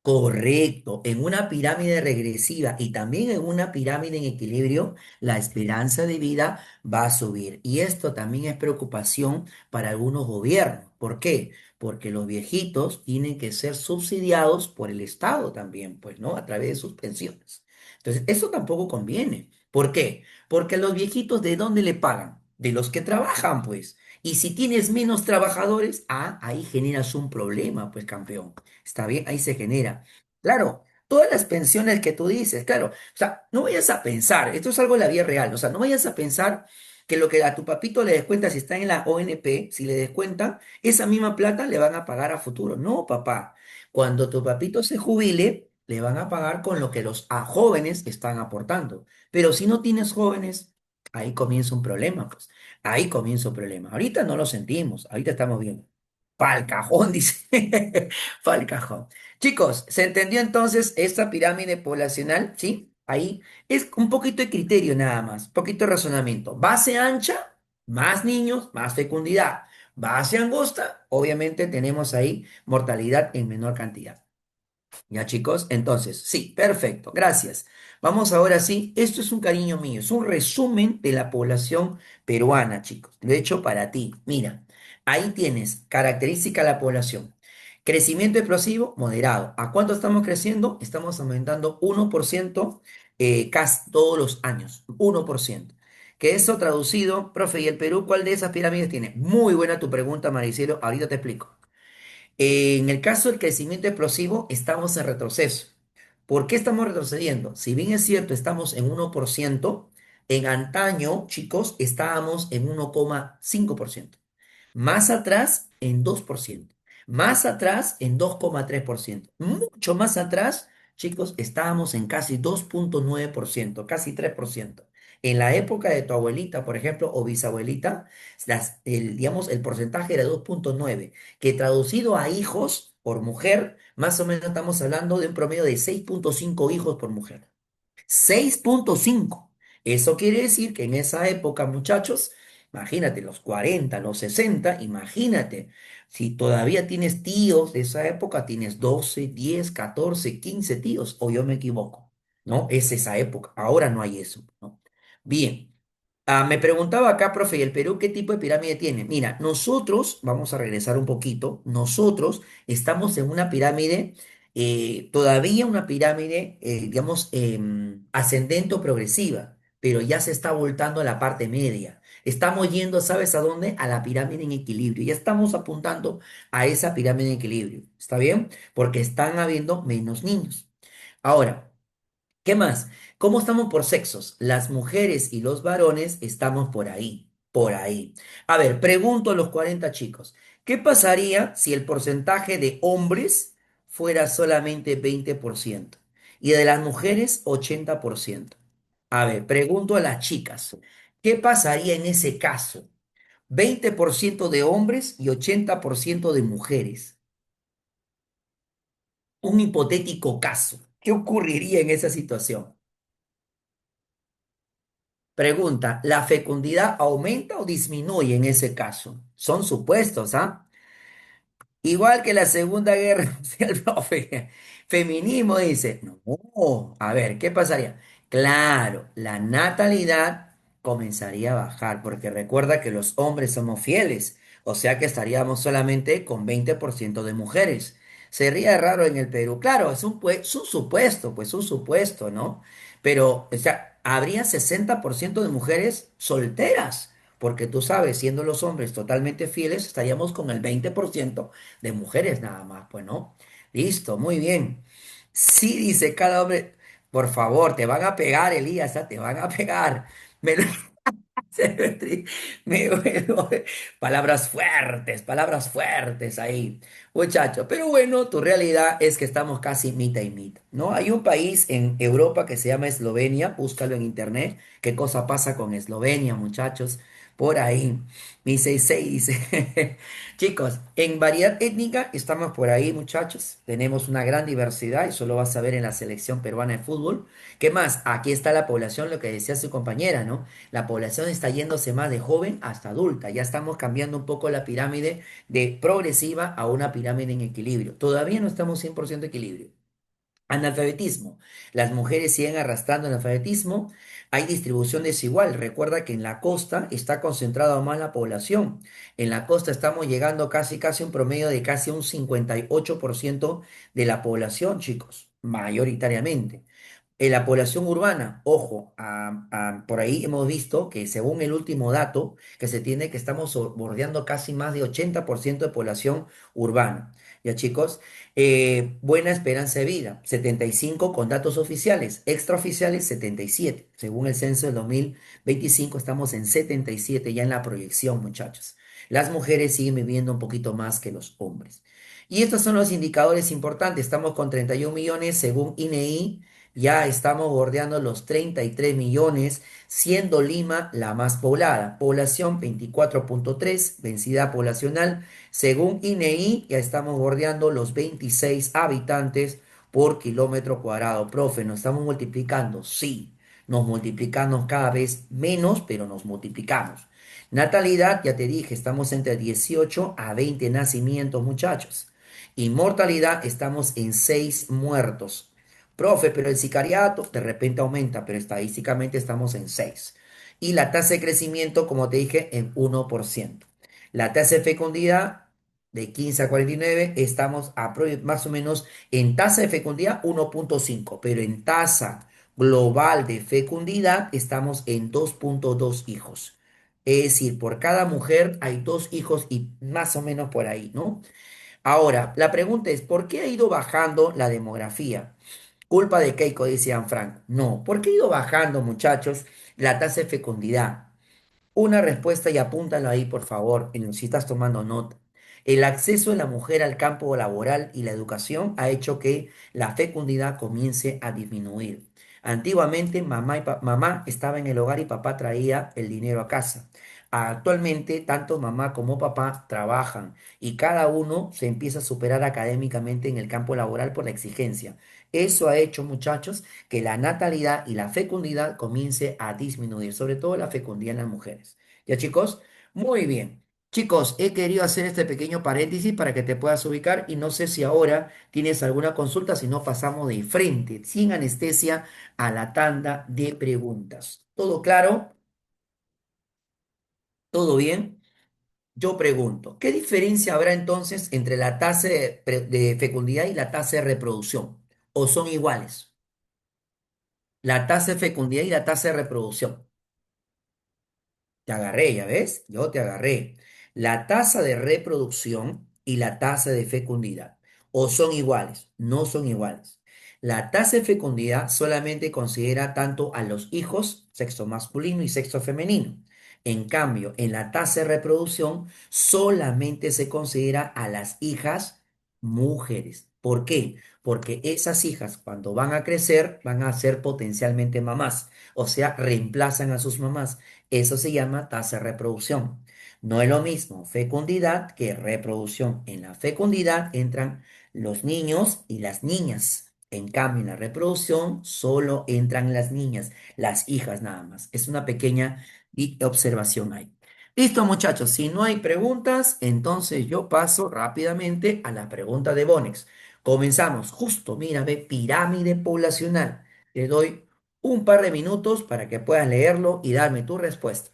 Correcto, en una pirámide regresiva y también en una pirámide en equilibrio, la esperanza de vida va a subir. Y esto también es preocupación para algunos gobiernos. ¿Por qué? Porque los viejitos tienen que ser subsidiados por el Estado también, pues, ¿no? A través de sus pensiones. Entonces, eso tampoco conviene. ¿Por qué? Porque los viejitos, ¿de dónde le pagan? De los que trabajan, pues. Y si tienes menos trabajadores, ahí generas un problema, pues, campeón. Está bien, ahí se genera. Claro, todas las pensiones que tú dices, claro, o sea, no vayas a pensar, esto es algo de la vida real, o sea, no vayas a pensar que lo que a tu papito le descuenta si está en la ONP, si le descuentan, esa misma plata le van a pagar a futuro. No, papá, cuando tu papito se jubile, le van a pagar con lo que los jóvenes están aportando. Pero si no tienes jóvenes, ahí comienza un problema, pues, ahí comienza un problema. Ahorita no lo sentimos, ahorita estamos bien. Pa'l cajón, dice. Pa'l cajón. Chicos, ¿se entendió entonces esta pirámide poblacional? ¿Sí? Ahí es un poquito de criterio nada más, poquito de razonamiento. Base ancha, más niños, más fecundidad. Base angosta, obviamente tenemos ahí mortalidad en menor cantidad. Ya chicos, entonces, sí, perfecto, gracias. Vamos ahora sí, esto es un cariño mío, es un resumen de la población peruana, chicos. Lo he hecho para ti. Mira, ahí tienes característica de la población. Crecimiento explosivo, moderado. ¿A cuánto estamos creciendo? Estamos aumentando 1% casi todos los años, 1%. Que eso traducido, profe, ¿y el Perú cuál de esas pirámides tiene? Muy buena tu pregunta, Maricelo, ahorita te explico. En el caso del crecimiento explosivo, estamos en retroceso. ¿Por qué estamos retrocediendo? Si bien es cierto, estamos en 1%, en antaño, chicos, estábamos en 1,5%. Más atrás, en 2%. Más atrás, en 2,3%. Mucho más atrás, chicos, estábamos en casi 2,9%, casi 3%. En la época de tu abuelita, por ejemplo, o bisabuelita, digamos, el porcentaje era 2,9, que traducido a hijos por mujer, más o menos estamos hablando de un promedio de 6,5 hijos por mujer. 6,5. Eso quiere decir que en esa época, muchachos, imagínate, los 40, los 60, imagínate, si todavía tienes tíos de esa época, tienes 12, 10, 14, 15 tíos, o yo me equivoco, ¿no? Es esa época, ahora no hay eso, ¿no? Bien. Me preguntaba acá, profe, ¿y el Perú qué tipo de pirámide tiene? Mira, nosotros, vamos a regresar un poquito, nosotros estamos en una pirámide, todavía una pirámide, digamos, ascendente o progresiva, pero ya se está voltando a la parte media. Estamos yendo, ¿sabes a dónde? A la pirámide en equilibrio. Ya estamos apuntando a esa pirámide en equilibrio. ¿Está bien? Porque están habiendo menos niños. Ahora. ¿Qué más? ¿Cómo estamos por sexos? Las mujeres y los varones estamos por ahí, por ahí. A ver, pregunto a los 40 chicos, ¿qué pasaría si el porcentaje de hombres fuera solamente 20% y de las mujeres 80%? A ver, pregunto a las chicas, ¿qué pasaría en ese caso? 20% de hombres y 80% de mujeres. Un hipotético caso. ¿Qué ocurriría en esa situación? Pregunta, ¿la fecundidad aumenta o disminuye en ese caso? Son supuestos, ¿ah? Igual que la Segunda Guerra Mundial, profe. Feminismo dice, no, a ver, ¿qué pasaría? Claro, la natalidad comenzaría a bajar, porque recuerda que los hombres somos fieles, o sea que estaríamos solamente con 20% de mujeres. Sería raro en el Perú. Claro, es un supuesto, pues un supuesto, ¿no? Pero, o sea, habría 60% de mujeres solteras, porque tú sabes, siendo los hombres totalmente fieles, estaríamos con el 20% de mujeres nada más, pues no. Listo, muy bien. Sí, dice cada hombre, por favor, te van a pegar, Elías, te van a pegar. Me, lo- bueno, palabras fuertes ahí, muchacho. Pero bueno, tu realidad es que estamos casi mitad y mitad, ¿no? Hay un país en Europa que se llama Eslovenia, búscalo en internet. ¿Qué cosa pasa con Eslovenia, muchachos? Por ahí. Mi 66 dice. Chicos, en variedad étnica estamos por ahí, muchachos. Tenemos una gran diversidad, eso lo vas a ver en la selección peruana de fútbol. ¿Qué más? Aquí está la población, lo que decía su compañera, ¿no? La población está yéndose más de joven hasta adulta. Ya estamos cambiando un poco la pirámide de progresiva a una pirámide en equilibrio. Todavía no estamos 100% equilibrio. Analfabetismo. Las mujeres siguen arrastrando el analfabetismo. Hay distribución desigual. Recuerda que en la costa está concentrada más la población. En la costa estamos llegando casi un promedio de casi un 58% de la población, chicos, mayoritariamente. En la población urbana, ojo, por ahí hemos visto que según el último dato que se tiene, que estamos bordeando casi más de 80% de población urbana. Ya chicos, buena esperanza de vida, 75 con datos oficiales, extraoficiales 77. Según el censo del 2025 estamos en 77 ya en la proyección, muchachos. Las mujeres siguen viviendo un poquito más que los hombres. Y estos son los indicadores importantes. Estamos con 31 millones según INEI. Ya estamos bordeando los 33 millones, siendo Lima la más poblada. Población 24,3, densidad poblacional. Según INEI, ya estamos bordeando los 26 habitantes por kilómetro cuadrado. Profe, ¿nos estamos multiplicando? Sí, nos multiplicamos cada vez menos, pero nos multiplicamos. Natalidad, ya te dije, estamos entre 18 a 20 nacimientos, muchachos. Inmortalidad, estamos en 6 muertos. Profe, pero el sicariato de repente aumenta, pero estadísticamente estamos en 6. Y la tasa de crecimiento, como te dije, en 1%. La tasa de fecundidad de 15 a 49, estamos más o menos en tasa de fecundidad 1,5, pero en tasa global de fecundidad estamos en 2,2 hijos. Es decir, por cada mujer hay dos hijos y más o menos por ahí, ¿no? Ahora, la pregunta es, ¿por qué ha ido bajando la demografía? Culpa de Keiko, dice Anne Frank. No, ¿por qué ha ido bajando, muchachos, la tasa de fecundidad? Una respuesta y apúntalo ahí, por favor, si estás tomando nota. El acceso de la mujer al campo laboral y la educación ha hecho que la fecundidad comience a disminuir. Antiguamente mamá estaba en el hogar y papá traía el dinero a casa. Actualmente tanto mamá como papá trabajan y cada uno se empieza a superar académicamente en el campo laboral por la exigencia. Eso ha hecho, muchachos, que la natalidad y la fecundidad comience a disminuir, sobre todo la fecundidad en las mujeres. ¿Ya, chicos? Muy bien. Chicos, he querido hacer este pequeño paréntesis para que te puedas ubicar y no sé si ahora tienes alguna consulta, si no pasamos de frente, sin anestesia, a la tanda de preguntas. ¿Todo claro? ¿Todo bien? Yo pregunto, ¿qué diferencia habrá entonces entre la tasa de fecundidad y la tasa de reproducción? ¿O son iguales? La tasa de fecundidad y la tasa de reproducción. Te agarré, ¿ya ves? Yo te agarré. La tasa de reproducción y la tasa de fecundidad. ¿O son iguales? No son iguales. La tasa de fecundidad solamente considera tanto a los hijos, sexo masculino y sexo femenino. En cambio, en la tasa de reproducción solamente se considera a las hijas mujeres. ¿Por qué? Porque esas hijas cuando van a crecer van a ser potencialmente mamás, o sea, reemplazan a sus mamás. Eso se llama tasa de reproducción. No es lo mismo fecundidad que reproducción. En la fecundidad entran los niños y las niñas. En cambio, en la reproducción solo entran las niñas, las hijas nada más. Es una pequeña observación ahí. Listo, muchachos. Si no hay preguntas, entonces yo paso rápidamente a la pregunta de Bonex. Comenzamos. Justo, mira, ve, pirámide poblacional. Te doy un par de minutos para que puedas leerlo y darme tu respuesta.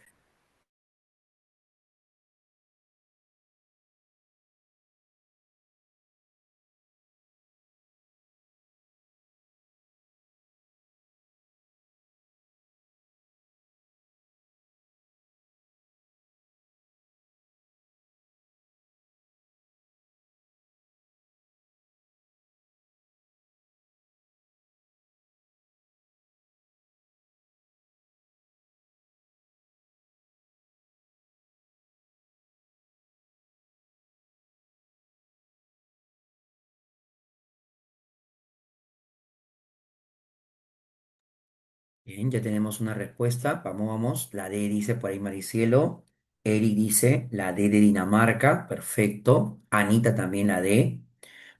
Bien, ya tenemos una respuesta. Vamos, vamos. La D dice por ahí Maricielo. Eri dice la D de Dinamarca, perfecto. Anita también la D.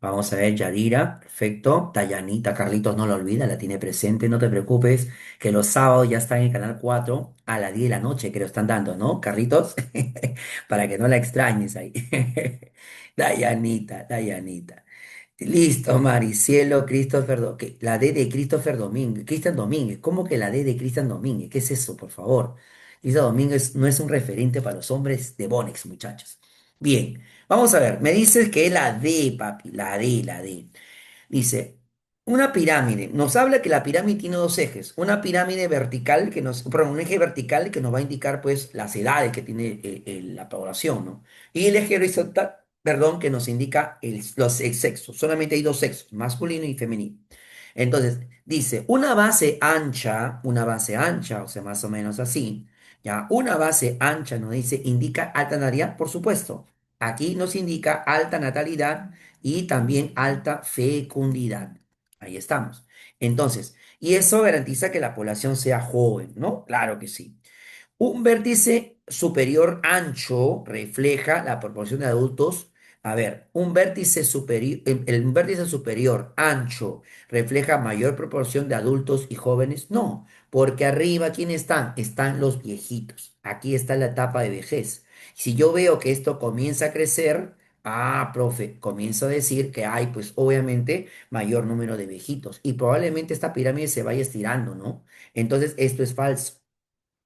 Vamos a ver, Yadira, perfecto. Dayanita, Carlitos no la olvida, la tiene presente, no te preocupes, que los sábados ya está en el canal 4 a las 10 de la noche, que lo están dando, ¿no, Carlitos? Para que no la extrañes ahí. Dayanita, Dayanita. Listo, Maricielo, Christopher, la D de Christopher Domínguez, Cristian Domínguez, ¿cómo que la D de Cristian Domínguez? ¿Qué es eso, por favor? Cristian Domínguez no es un referente para los hombres de Bonex, muchachos. Bien, vamos a ver, me dices que es la D, papi, la D, la D. Dice, una pirámide. Nos habla que la pirámide tiene dos ejes. Una pirámide vertical que perdón, un eje vertical que nos va a indicar pues las edades que tiene la población, ¿no? Y el eje horizontal, perdón, que nos indica el sexo. Solamente hay dos sexos, masculino y femenino. Entonces, dice, una base ancha, o sea, más o menos así, ya, una base ancha nos dice, indica alta natalidad, por supuesto. Aquí nos indica alta natalidad y también alta fecundidad. Ahí estamos. Entonces, y eso garantiza que la población sea joven, ¿no? Claro que sí. Un vértice superior ancho refleja la proporción de adultos. A ver, un vértice superior, un vértice superior ancho refleja mayor proporción de adultos y jóvenes. No, porque arriba, ¿quién están? Están los viejitos. Aquí está la etapa de vejez. Si yo veo que esto comienza a crecer, profe, comienzo a decir que hay, pues obviamente, mayor número de viejitos. Y probablemente esta pirámide se vaya estirando, ¿no? Entonces, esto es falso.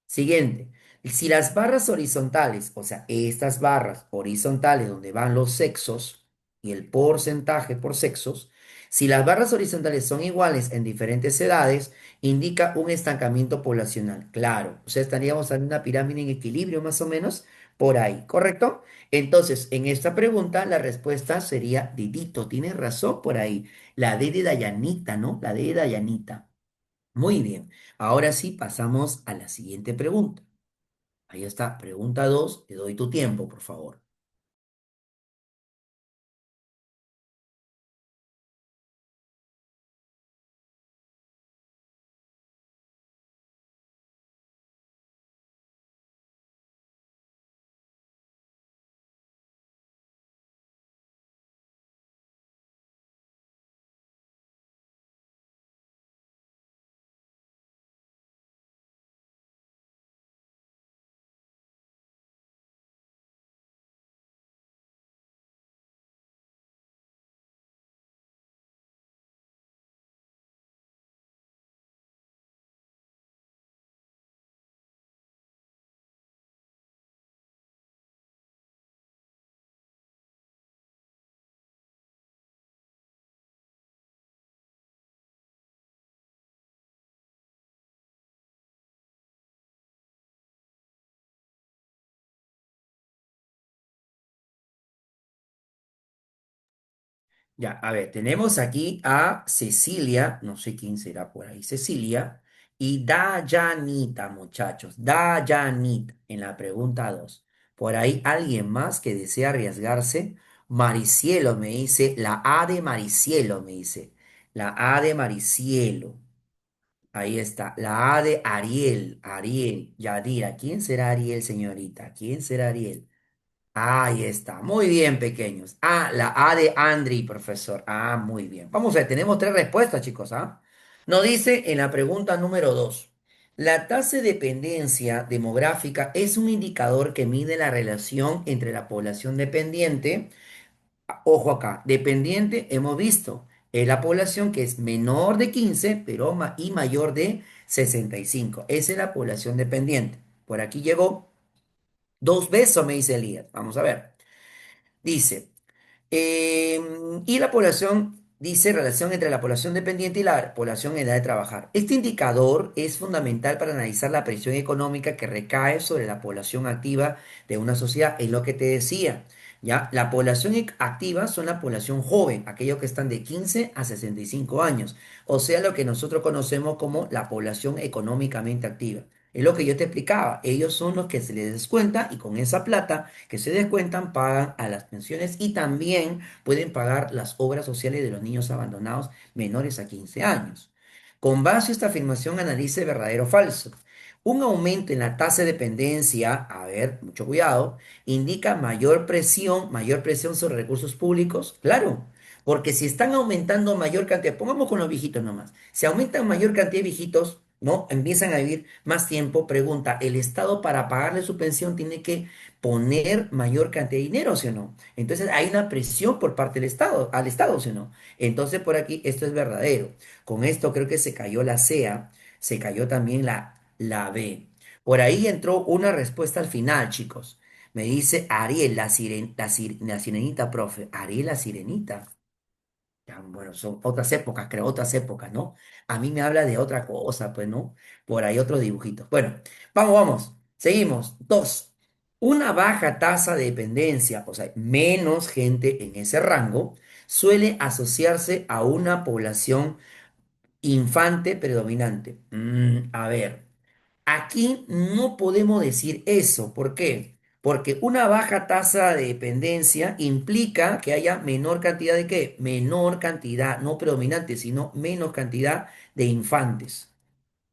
Siguiente, si las barras horizontales, o sea, estas barras horizontales donde van los sexos y el porcentaje por sexos, si las barras horizontales son iguales en diferentes edades, indica un estancamiento poblacional. Claro, o sea, estaríamos en una pirámide en equilibrio más o menos por ahí, ¿correcto? Entonces, en esta pregunta la respuesta sería Didito, tienes razón por ahí. La D de Dayanita, ¿no? La D de Dayanita. Muy bien, ahora sí pasamos a la siguiente pregunta. Ahí está, pregunta 2. Te doy tu tiempo, por favor. Ya, a ver, tenemos aquí a Cecilia, no sé quién será por ahí, Cecilia, y Dayanita, muchachos, Dayanita, en la pregunta 2. Por ahí alguien más que desea arriesgarse. Maricielo me dice, la A de Maricielo me dice, la A de Maricielo. Ahí está, la A de Ariel, Ariel, Yadira. ¿Quién será Ariel, señorita? ¿Quién será Ariel? Ahí está, muy bien, pequeños. La A de Andri, profesor. Muy bien. Vamos a ver, tenemos tres respuestas, chicos, ¿ah? Nos dice en la pregunta número 2. La tasa de dependencia demográfica es un indicador que mide la relación entre la población dependiente. Ojo acá, dependiente, hemos visto, es la población que es menor de 15, pero y mayor de 65. Esa es la población dependiente. Por aquí llegó dos besos, me dice Elías. Vamos a ver. Dice, y la población, dice, relación entre la población dependiente y la población en edad de trabajar. Este indicador es fundamental para analizar la presión económica que recae sobre la población activa de una sociedad. Es lo que te decía, ¿ya? La población activa son la población joven, aquellos que están de 15 a 65 años, o sea, lo que nosotros conocemos como la población económicamente activa. Es lo que yo te explicaba. Ellos son los que se les descuenta y con esa plata que se descuentan pagan a las pensiones y también pueden pagar las obras sociales de los niños abandonados menores a 15 años. Con base a esta afirmación analice verdadero o falso. Un aumento en la tasa de dependencia, a ver, mucho cuidado, indica mayor presión sobre recursos públicos, claro, porque si están aumentando mayor cantidad, pongamos con los viejitos nomás, si aumentan mayor cantidad de viejitos, ¿no? Empiezan a vivir más tiempo, pregunta, ¿el Estado para pagarle su pensión tiene que poner mayor cantidad de dinero, sí o no? Entonces hay una presión por parte del Estado, al Estado, sí o no. Entonces por aquí esto es verdadero. Con esto creo que se cayó la CEA, se cayó también la B. Por ahí entró una respuesta al final, chicos. Me dice Ariel, la sirenita, profe. Ariel, la sirenita. Ya, bueno, son otras épocas, creo, otras épocas, ¿no? A mí me habla de otra cosa, pues, ¿no? Por ahí otros dibujitos. Bueno, vamos. Seguimos. Dos, una baja tasa de dependencia, o sea, menos gente en ese rango, suele asociarse a una población infante predominante. A ver. Aquí no podemos decir eso. ¿Por qué? Porque una baja tasa de dependencia implica que haya menor cantidad de qué? Menor cantidad, no predominante, sino menos cantidad de infantes.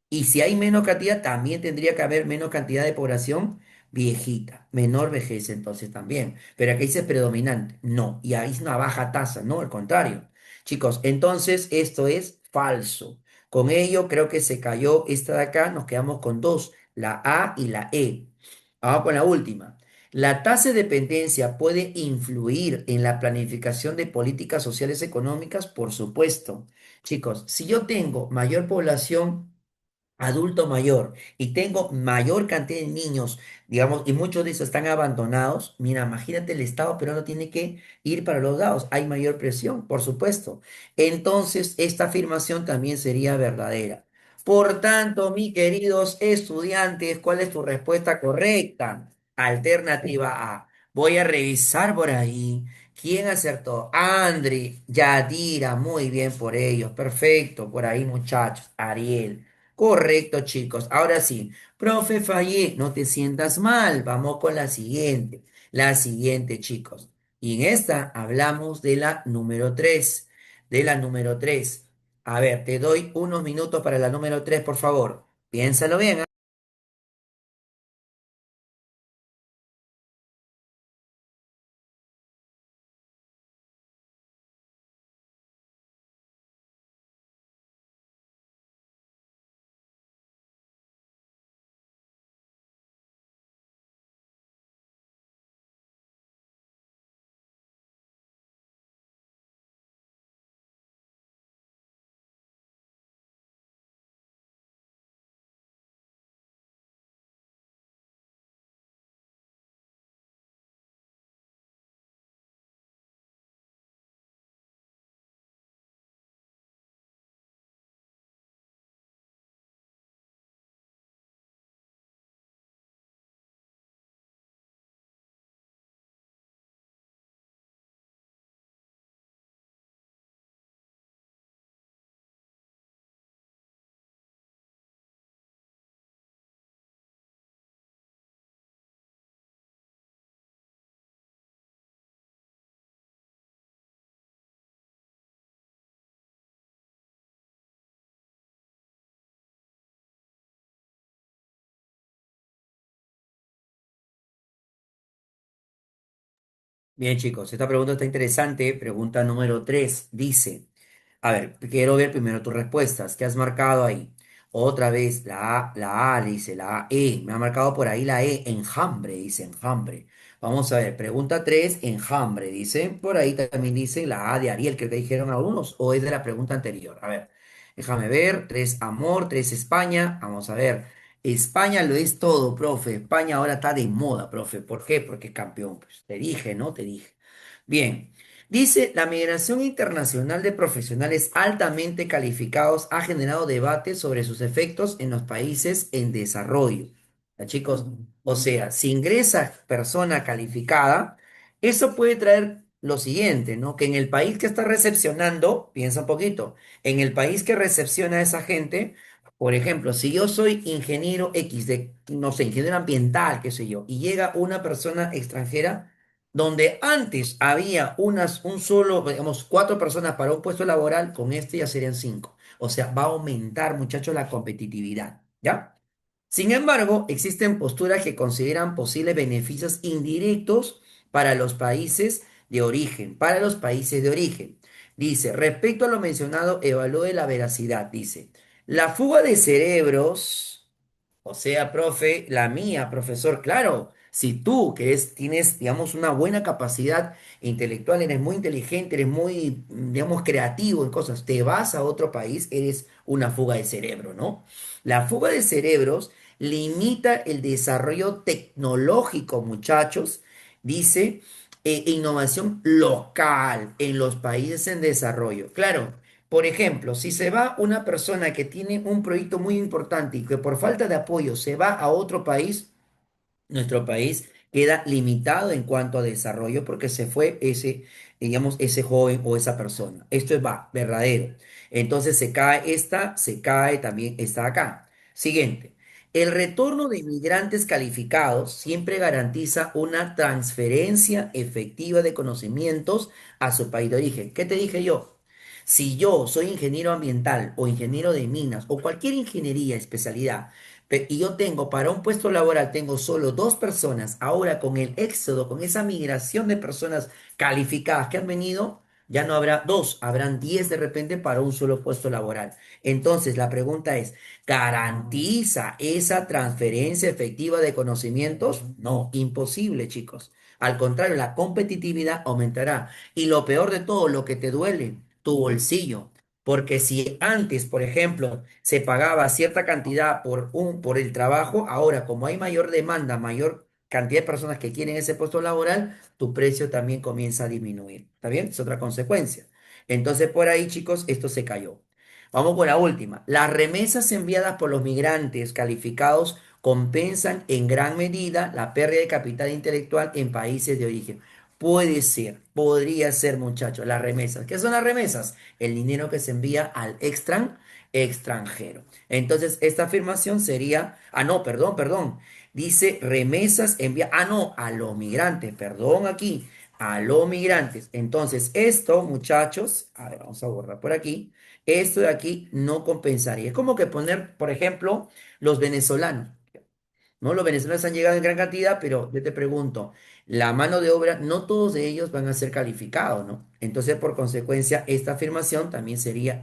Y si hay menos cantidad, también tendría que haber menos cantidad de población viejita, menor vejez entonces también. Pero aquí dice predominante, no, y ahí es una baja tasa, no, al contrario. Chicos, entonces esto es falso. Con ello creo que se cayó esta de acá, nos quedamos con dos, la A y la E. Vamos con la última. La tasa de dependencia puede influir en la planificación de políticas sociales económicas, por supuesto. Chicos, si yo tengo mayor población adulto mayor y tengo mayor cantidad de niños, digamos, y muchos de esos están abandonados, mira, imagínate el Estado peruano tiene que ir para los lados, hay mayor presión, por supuesto. Entonces, esta afirmación también sería verdadera. Por tanto, mis queridos estudiantes, ¿cuál es tu respuesta correcta? Alternativa A. Voy a revisar por ahí. ¿Quién acertó? Andri, Yadira, muy bien por ellos, perfecto, por ahí muchachos, Ariel. Correcto, chicos. Ahora sí, profe, fallé, no te sientas mal. Vamos con la siguiente. La siguiente, chicos. Y en esta hablamos de la número 3. De la número 3. A ver, te doy unos minutos para la número 3, por favor. Piénsalo bien. ¿Ah? Bien, chicos, esta pregunta está interesante. Pregunta número 3 dice, a ver, quiero ver primero tus respuestas. ¿Qué has marcado ahí? Otra vez, la A, dice, la A, E. Me ha marcado por ahí la E, enjambre, dice, enjambre. Vamos a ver, pregunta 3 enjambre, dice. Por ahí también dice la A de Ariel, que te dijeron algunos, o es de la pregunta anterior. A ver, déjame ver. 3 amor, 3 España. Vamos a ver. España lo es todo, profe. España ahora está de moda, profe. ¿Por qué? Porque es campeón. Pues te dije, ¿no? Te dije. Bien. Dice, la migración internacional de profesionales altamente calificados ha generado debates sobre sus efectos en los países en desarrollo. Ya, chicos, o sea, si ingresa persona calificada, eso puede traer lo siguiente, ¿no? Que en el país que está recepcionando, piensa un poquito, en el país que recepciona a esa gente, por ejemplo, si yo soy ingeniero X de, no sé, ingeniero ambiental, qué sé yo, y llega una persona extranjera, donde antes había un solo, digamos, cuatro personas para un puesto laboral, con este ya serían cinco. O sea, va a aumentar, muchachos, la competitividad, ¿ya? Sin embargo, existen posturas que consideran posibles beneficios indirectos para los países de origen, para los países de origen. Dice, respecto a lo mencionado, evalúe la veracidad. Dice, la fuga de cerebros, o sea, profe, la mía, profesor, claro, si tú tienes, digamos, una buena capacidad intelectual, eres muy inteligente, eres muy, digamos, creativo en cosas, te vas a otro país, eres una fuga de cerebro, ¿no? La fuga de cerebros limita el desarrollo tecnológico, muchachos, dice, innovación local en los países en desarrollo. Claro, por ejemplo, si se va una persona que tiene un proyecto muy importante y que por falta de apoyo se va a otro país, nuestro país queda limitado en cuanto a desarrollo porque se fue ese, digamos, ese joven o esa persona. Esto es verdadero. Entonces se cae también esta acá. Siguiente. El retorno de inmigrantes calificados siempre garantiza una transferencia efectiva de conocimientos a su país de origen. ¿Qué te dije yo? Si yo soy ingeniero ambiental o ingeniero de minas o cualquier ingeniería, especialidad, y yo tengo para un puesto laboral, tengo solo dos personas. Ahora con el éxodo, con esa migración de personas calificadas que han venido, ya no habrá dos, habrán 10 de repente para un solo puesto laboral. Entonces, la pregunta es, ¿garantiza esa transferencia efectiva de conocimientos? No, imposible, chicos. Al contrario, la competitividad aumentará. Y lo peor de todo, lo que te duele, tu bolsillo. Porque si antes, por ejemplo, se pagaba cierta cantidad por el trabajo, ahora como hay mayor demanda, mayor cantidad de personas que quieren ese puesto laboral, tu precio también comienza a disminuir. ¿Está bien? Es otra consecuencia. Entonces, por ahí, chicos, esto se cayó. Vamos con la última. Las remesas enviadas por los migrantes calificados compensan en gran medida la pérdida de capital intelectual en países de origen. Puede ser, podría ser, muchachos, las remesas. ¿Qué son las remesas? El dinero que se envía al extranjero. Entonces, esta afirmación sería, no, perdón, dice remesas envía, no, a los migrantes, perdón aquí, a los migrantes. Entonces, esto, muchachos, a ver, vamos a borrar por aquí, esto de aquí no compensaría. Es como que poner, por ejemplo, los venezolanos. ¿No? Los venezolanos han llegado en gran cantidad, pero yo te pregunto, la mano de obra, no todos de ellos van a ser calificados, ¿no? Entonces, por consecuencia, esta afirmación también sería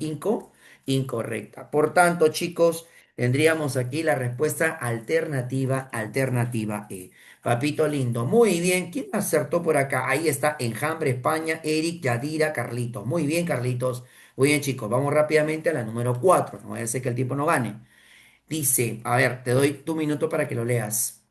incorrecta. Por tanto, chicos, tendríamos aquí la respuesta alternativa E. Papito lindo, muy bien. ¿Quién acertó por acá? Ahí está, Enjambre España, Eric, Yadira, Carlitos. Muy bien, Carlitos. Muy bien, chicos, vamos rápidamente a la número 4. No vaya a ser que el tipo no gane. Dice, a ver, te doy tu minuto para que lo leas.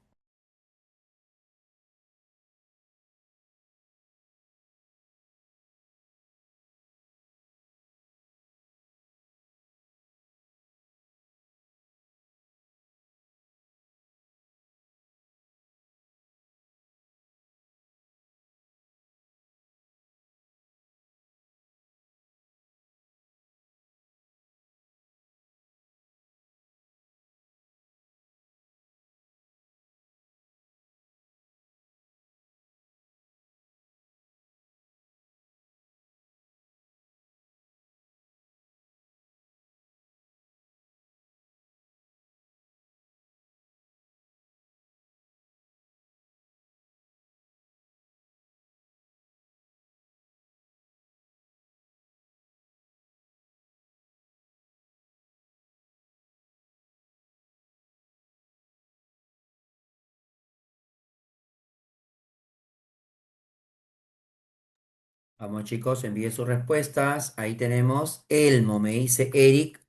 Vamos, chicos, envíe sus respuestas. Ahí tenemos Elmo, me dice Eric,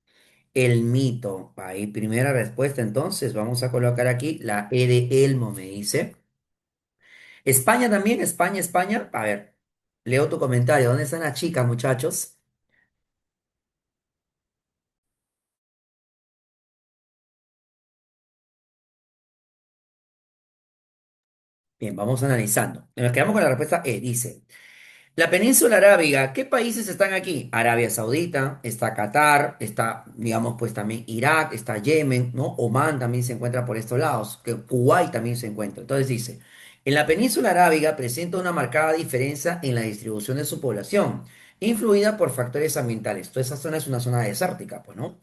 el mito. Ahí, primera respuesta. Entonces, vamos a colocar aquí la E de Elmo, me dice. España también, España, España. A ver, leo tu comentario. ¿Dónde están las chicas, muchachos? Bien, vamos analizando. Nos quedamos con la respuesta E. Dice. La península arábiga, ¿qué países están aquí? Arabia Saudita, está Qatar, está, digamos, pues también Irak, está Yemen, ¿no? Omán también se encuentra por estos lados, que Kuwait también se encuentra. Entonces dice, en la península arábiga presenta una marcada diferencia en la distribución de su población, influida por factores ambientales. Toda esa zona es una zona desértica, pues, ¿no?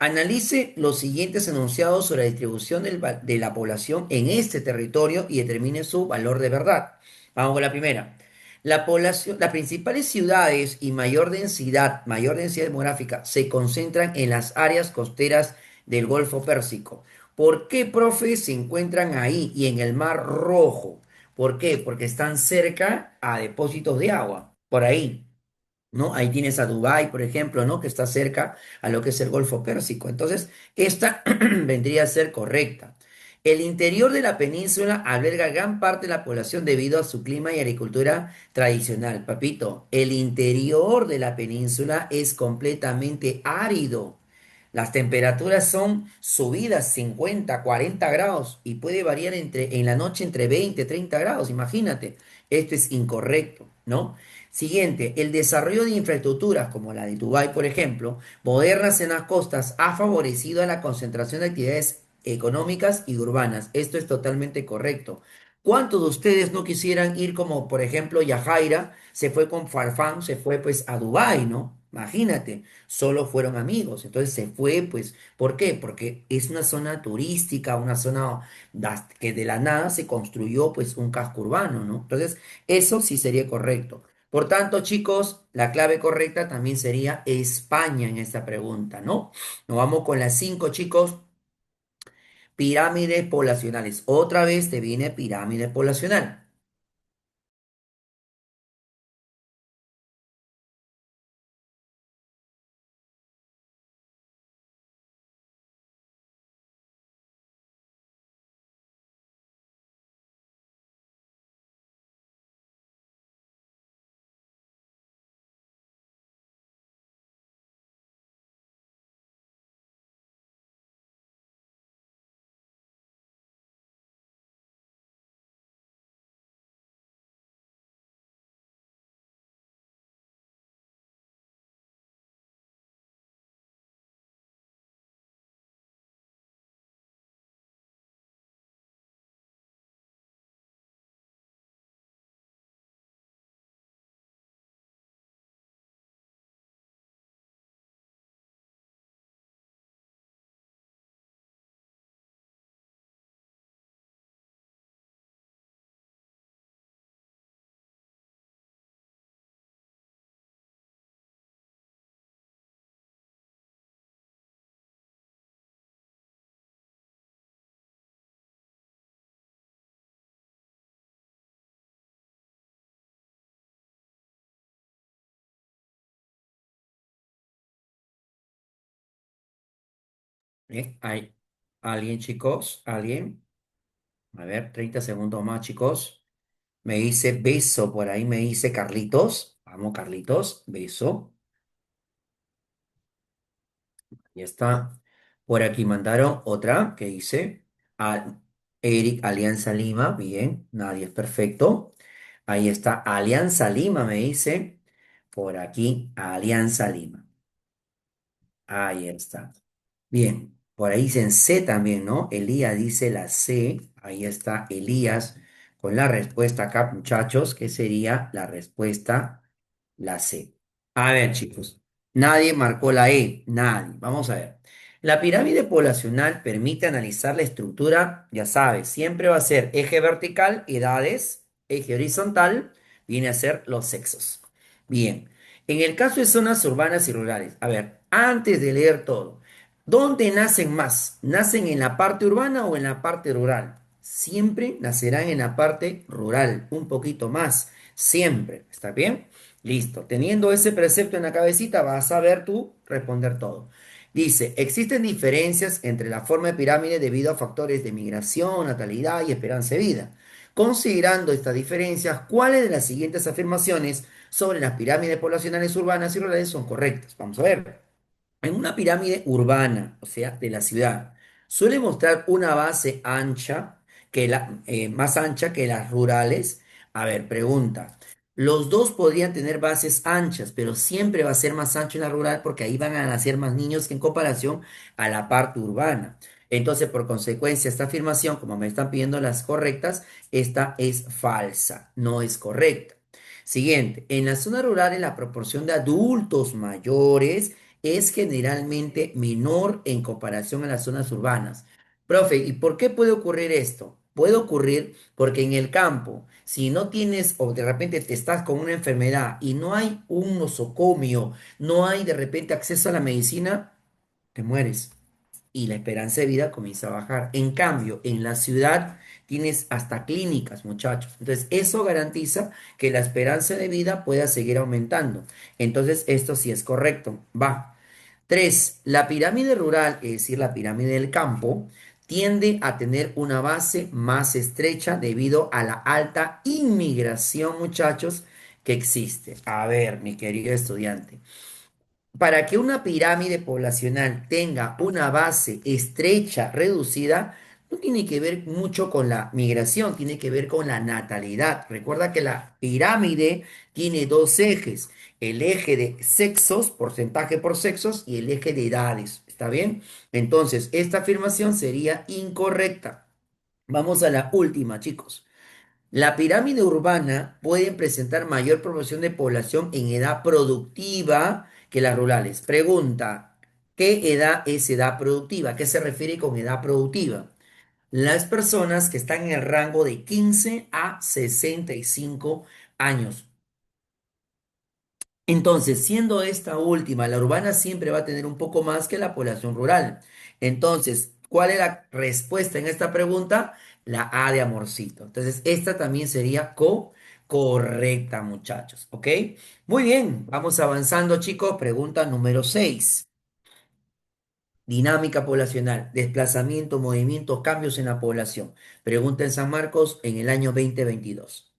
Analice los siguientes enunciados sobre la distribución de la población en este territorio y determine su valor de verdad. Vamos con la primera. La población, las principales ciudades y mayor densidad demográfica se concentran en las áreas costeras del Golfo Pérsico. ¿Por qué, profe, se encuentran ahí y en el Mar Rojo? ¿Por qué? Porque están cerca a depósitos de agua, por ahí. ¿No? Ahí tienes a Dubái, por ejemplo, ¿no? Que está cerca a lo que es el Golfo Pérsico. Entonces, esta vendría a ser correcta. El interior de la península alberga gran parte de la población debido a su clima y agricultura tradicional. Papito, el interior de la península es completamente árido. Las temperaturas son subidas 50, 40 grados y puede variar en la noche entre 20, 30 grados. Imagínate, esto es incorrecto, ¿no? Siguiente, el desarrollo de infraestructuras como la de Dubái, por ejemplo, modernas en las costas, ha favorecido a la concentración de actividades económicas y urbanas. Esto es totalmente correcto. ¿Cuántos de ustedes no quisieran ir como, por ejemplo, Yajaira se fue con Farfán, se fue pues a Dubái, ¿no? Imagínate, solo fueron amigos. Entonces se fue, pues, ¿por qué? Porque es una zona turística, una zona que de la nada se construyó pues un casco urbano, ¿no? Entonces, eso sí sería correcto. Por tanto, chicos, la clave correcta también sería España en esta pregunta, ¿no? Nos vamos con las cinco, chicos. Pirámides poblacionales. Otra vez te viene pirámide poblacional. ¿Hay alguien, chicos? ¿Alguien? A ver, 30 segundos más, chicos. Me dice beso, por ahí me dice Carlitos. Vamos, Carlitos, beso. Ya está. Por aquí mandaron otra que dice Eric Alianza Lima. Bien, nadie es perfecto. Ahí está Alianza Lima, me dice. Por aquí, Alianza Lima. Ahí está. Bien, por ahí dicen C también, ¿no? Elías dice la C. Ahí está Elías con la respuesta acá, muchachos, que sería la respuesta, la C. A ver, chicos, nadie marcó la E, nadie. Vamos a ver. La pirámide poblacional permite analizar la estructura, ya sabes, siempre va a ser eje vertical, edades, eje horizontal, viene a ser los sexos. Bien, en el caso de zonas urbanas y rurales, a ver, antes de leer todo, ¿dónde nacen más? ¿Nacen en la parte urbana o en la parte rural? Siempre nacerán en la parte rural, un poquito más, siempre, ¿está bien? Listo. Teniendo ese precepto en la cabecita, vas a saber tú responder todo. Dice, existen diferencias entre la forma de pirámide debido a factores de migración, natalidad y esperanza de vida. Considerando estas diferencias, ¿cuáles de las siguientes afirmaciones sobre las pirámides poblacionales urbanas y rurales son correctas? Vamos a ver. En una pirámide urbana, o sea, de la ciudad, suele mostrar una base ancha, más ancha que las rurales. A ver, pregunta. Los dos podrían tener bases anchas, pero siempre va a ser más ancho en la rural porque ahí van a nacer más niños que en comparación a la parte urbana. Entonces, por consecuencia, esta afirmación, como me están pidiendo las correctas, esta es falsa, no es correcta. Siguiente, en las zonas rurales la proporción de adultos mayores es generalmente menor en comparación a las zonas urbanas. Profe, ¿y por qué puede ocurrir esto? Puede ocurrir porque en el campo, si no tienes o de repente te estás con una enfermedad y no hay un nosocomio, no hay de repente acceso a la medicina, te mueres y la esperanza de vida comienza a bajar. En cambio, en la ciudad tienes hasta clínicas, muchachos. Entonces, eso garantiza que la esperanza de vida pueda seguir aumentando. Entonces, esto sí es correcto. Va. Tres, la pirámide rural, es decir, la pirámide del campo, tiende a tener una base más estrecha debido a la alta inmigración, muchachos, que existe. A ver, mi querido estudiante. Para que una pirámide poblacional tenga una base estrecha, reducida, no tiene que ver mucho con la migración, tiene que ver con la natalidad. Recuerda que la pirámide tiene dos ejes, el eje de sexos, porcentaje por sexos, y el eje de edades. ¿Está bien? Entonces, esta afirmación sería incorrecta. Vamos a la última, chicos. La pirámide urbana puede presentar mayor proporción de población en edad productiva que las rurales. Pregunta, ¿qué edad es edad productiva? ¿Qué se refiere con edad productiva? Las personas que están en el rango de 15 a 65 años. Entonces, siendo esta última, la urbana siempre va a tener un poco más que la población rural. Entonces, ¿cuál es la respuesta en esta pregunta? La A de amorcito. Entonces, esta también sería correcta, muchachos. ¿Ok? Muy bien, vamos avanzando, chicos. Pregunta número 6. Dinámica poblacional, desplazamiento, movimientos, cambios en la población. Pregunta en San Marcos en el año 2022.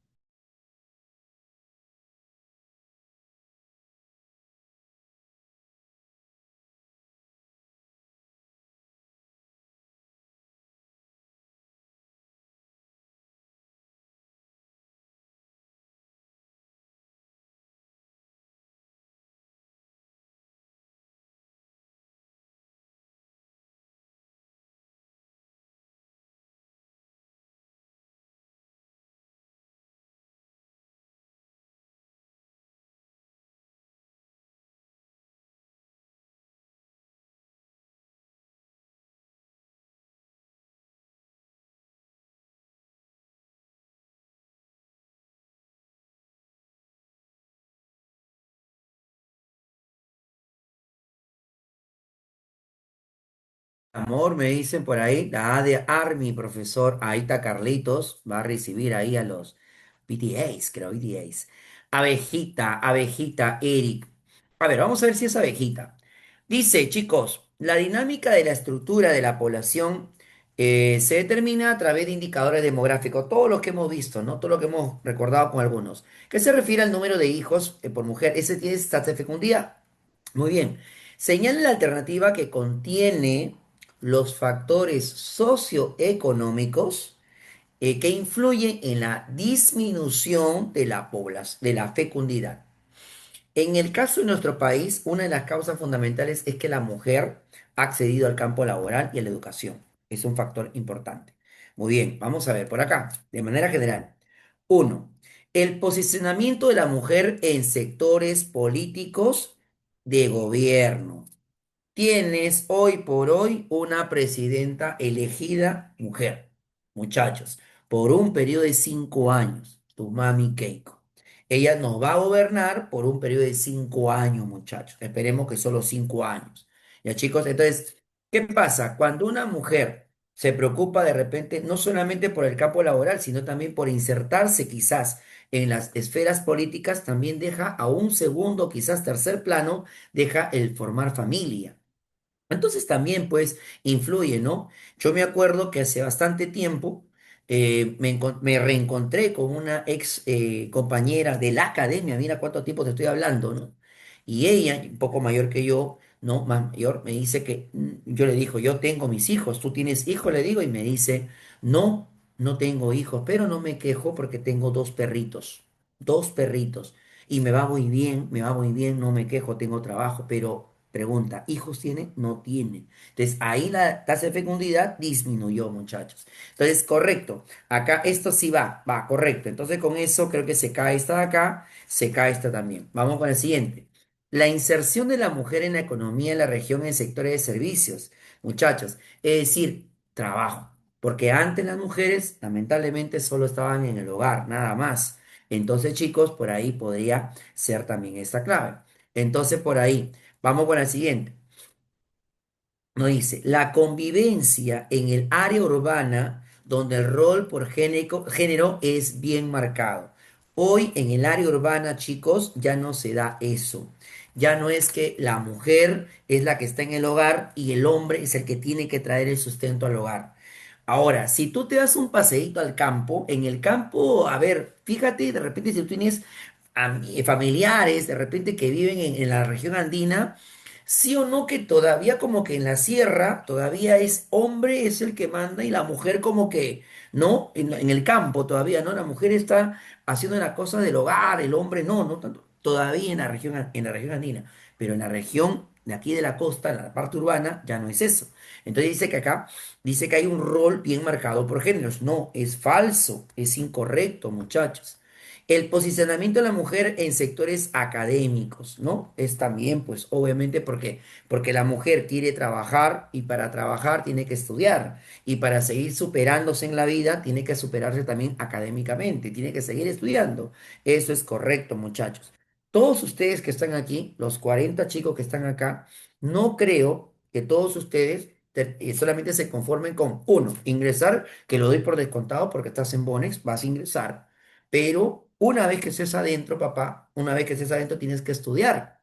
Amor, me dicen por ahí, la A de Army, profesor. Ahí está Carlitos, va a recibir ahí a los BTAs, creo, BTAs. Abejita, abejita, Eric. A ver, vamos a ver si es abejita. Dice, chicos, la dinámica de la estructura de la población se determina a través de indicadores demográficos, todo lo que hemos visto, ¿no? Todo lo que hemos recordado con algunos. ¿Qué se refiere al número de hijos por mujer? ¿Ese tiene tasa de fecundidad? Muy bien. Señale la alternativa que contiene los factores socioeconómicos que influyen en la disminución de la de la fecundidad. En el caso de nuestro país, una de las causas fundamentales es que la mujer ha accedido al campo laboral y a la educación. Es un factor importante. Muy bien, vamos a ver por acá, de manera general. Uno, el posicionamiento de la mujer en sectores políticos de gobierno. Tienes hoy por hoy una presidenta elegida mujer, muchachos, por un periodo de 5 años, tu mami Keiko. Ella nos va a gobernar por un periodo de 5 años, muchachos. Esperemos que solo 5 años. Ya, chicos, entonces, ¿qué pasa? Cuando una mujer se preocupa de repente no solamente por el campo laboral, sino también por insertarse quizás en las esferas políticas, también deja a un segundo, quizás tercer plano, deja el formar familia. Entonces también pues influye, ¿no? Yo me acuerdo que hace bastante tiempo me reencontré con una ex compañera de la academia, mira cuánto tiempo te estoy hablando, ¿no? Y ella, un poco mayor que yo, ¿no? Más mayor, me dice que yo le digo, yo tengo mis hijos, ¿tú tienes hijos? Le digo, y me dice, no, no tengo hijos, pero no me quejo porque tengo dos perritos. Y me va muy bien, me va muy bien, no me quejo, tengo trabajo, pero pregunta, ¿hijos tiene? No tiene. Entonces ahí la tasa de fecundidad disminuyó, muchachos. Entonces, correcto, acá esto sí va, correcto. Entonces con eso creo que se cae esta de acá, se cae esta también. Vamos con el siguiente. La inserción de la mujer en la economía de la región en sectores de servicios, muchachos, es decir, trabajo, porque antes las mujeres lamentablemente solo estaban en el hogar, nada más. Entonces, chicos, por ahí podría ser también esta clave. Entonces, por ahí, vamos con la siguiente. Nos dice, la convivencia en el área urbana donde el rol por género es bien marcado. Hoy en el área urbana, chicos, ya no se da eso. Ya no es que la mujer es la que está en el hogar y el hombre es el que tiene que traer el sustento al hogar. Ahora, si tú te das un paseíto al campo, en el campo, a ver, fíjate, de repente si tú tienes familiares, de repente que viven en la región andina, sí o no que todavía como que en la sierra, todavía es hombre es el que manda y la mujer como que, ¿no? En el campo todavía, ¿no? La mujer está haciendo la cosa del hogar, el hombre no, no tanto, todavía en la región andina, pero en la región de aquí de la costa, en la parte urbana, ya no es eso. Entonces dice que acá, dice que hay un rol bien marcado por géneros. No, es falso, es incorrecto, muchachos. El posicionamiento de la mujer en sectores académicos, ¿no? Es también, pues, obviamente, porque la mujer quiere trabajar y para trabajar tiene que estudiar y para seguir superándose en la vida tiene que superarse también académicamente, tiene que seguir estudiando. Eso es correcto, muchachos. Todos ustedes que están aquí, los 40 chicos que están acá, no creo que todos ustedes solamente se conformen con uno, ingresar, que lo doy por descontado porque estás en Bonex, vas a ingresar. Pero una vez que estés adentro, papá, una vez que estés adentro tienes que estudiar.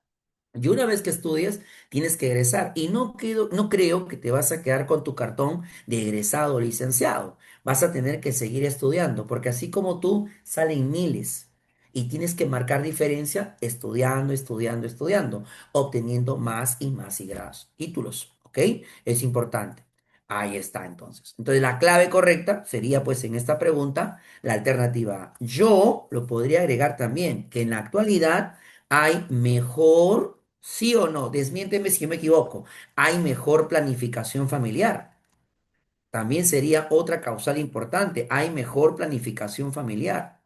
Y una vez que estudias, tienes que egresar. Y no creo que te vas a quedar con tu cartón de egresado o licenciado. Vas a tener que seguir estudiando, porque así como tú, salen miles. Y tienes que marcar diferencia estudiando, estudiando, estudiando, obteniendo más y más y grados, títulos. ¿Ok? Es importante. Ahí está entonces. Entonces la clave correcta sería pues en esta pregunta la alternativa A. Yo lo podría agregar también, que en la actualidad hay mejor, sí o no, desmiénteme si yo me equivoco, hay mejor planificación familiar. También sería otra causal importante, hay mejor planificación familiar.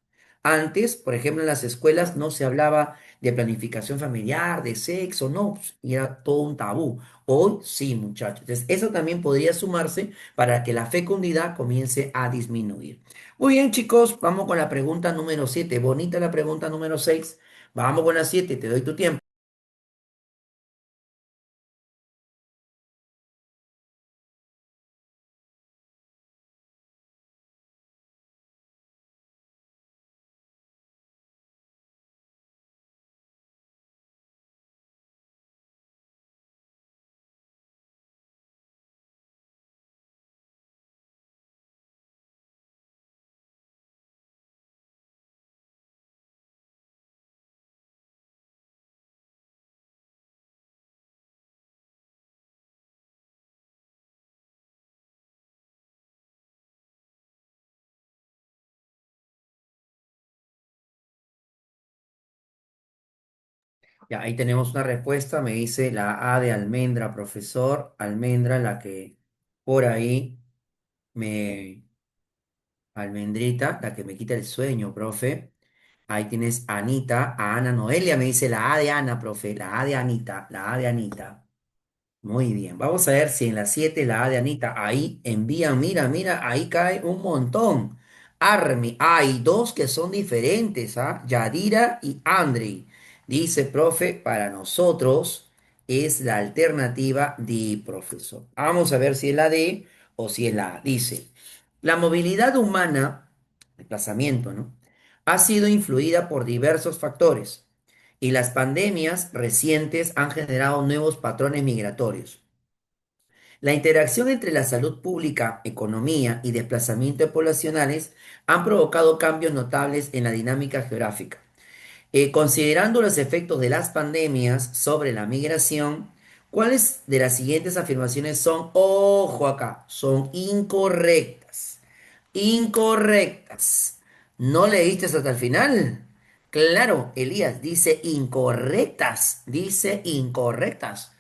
Antes, por ejemplo, en las escuelas no se hablaba de planificación familiar, de sexo, no, pues, y era todo un tabú. Hoy sí, muchachos. Entonces, eso también podría sumarse para que la fecundidad comience a disminuir. Muy bien, chicos, vamos con la pregunta número 7. Bonita la pregunta número 6. Vamos con la 7. Te doy tu tiempo. Ya, ahí tenemos una respuesta. Me dice la A de almendra, profesor. Almendra, la que por ahí me... Almendrita, la que me quita el sueño, profe. Ahí tienes Anita, a Ana Noelia me dice la A de Ana, profe. La A de Anita, la A de Anita. Muy bien, vamos a ver si en la 7 la A de Anita, ahí envían, mira, mira, ahí cae un montón. Army, hay dos que son diferentes, ¿ah? Yadira y Andrei. Dice, profe, para nosotros es la alternativa de profesor. Vamos a ver si es la D o si es la A. Dice, la movilidad humana, desplazamiento, ¿no? Ha sido influida por diversos factores y las pandemias recientes han generado nuevos patrones migratorios. La interacción entre la salud pública, economía y desplazamiento poblacionales han provocado cambios notables en la dinámica geográfica. Considerando los efectos de las pandemias sobre la migración, ¿cuáles de las siguientes afirmaciones son, ojo acá, son incorrectas? Incorrectas. ¿No leíste hasta el final? Claro, Elías dice incorrectas, dice incorrectas.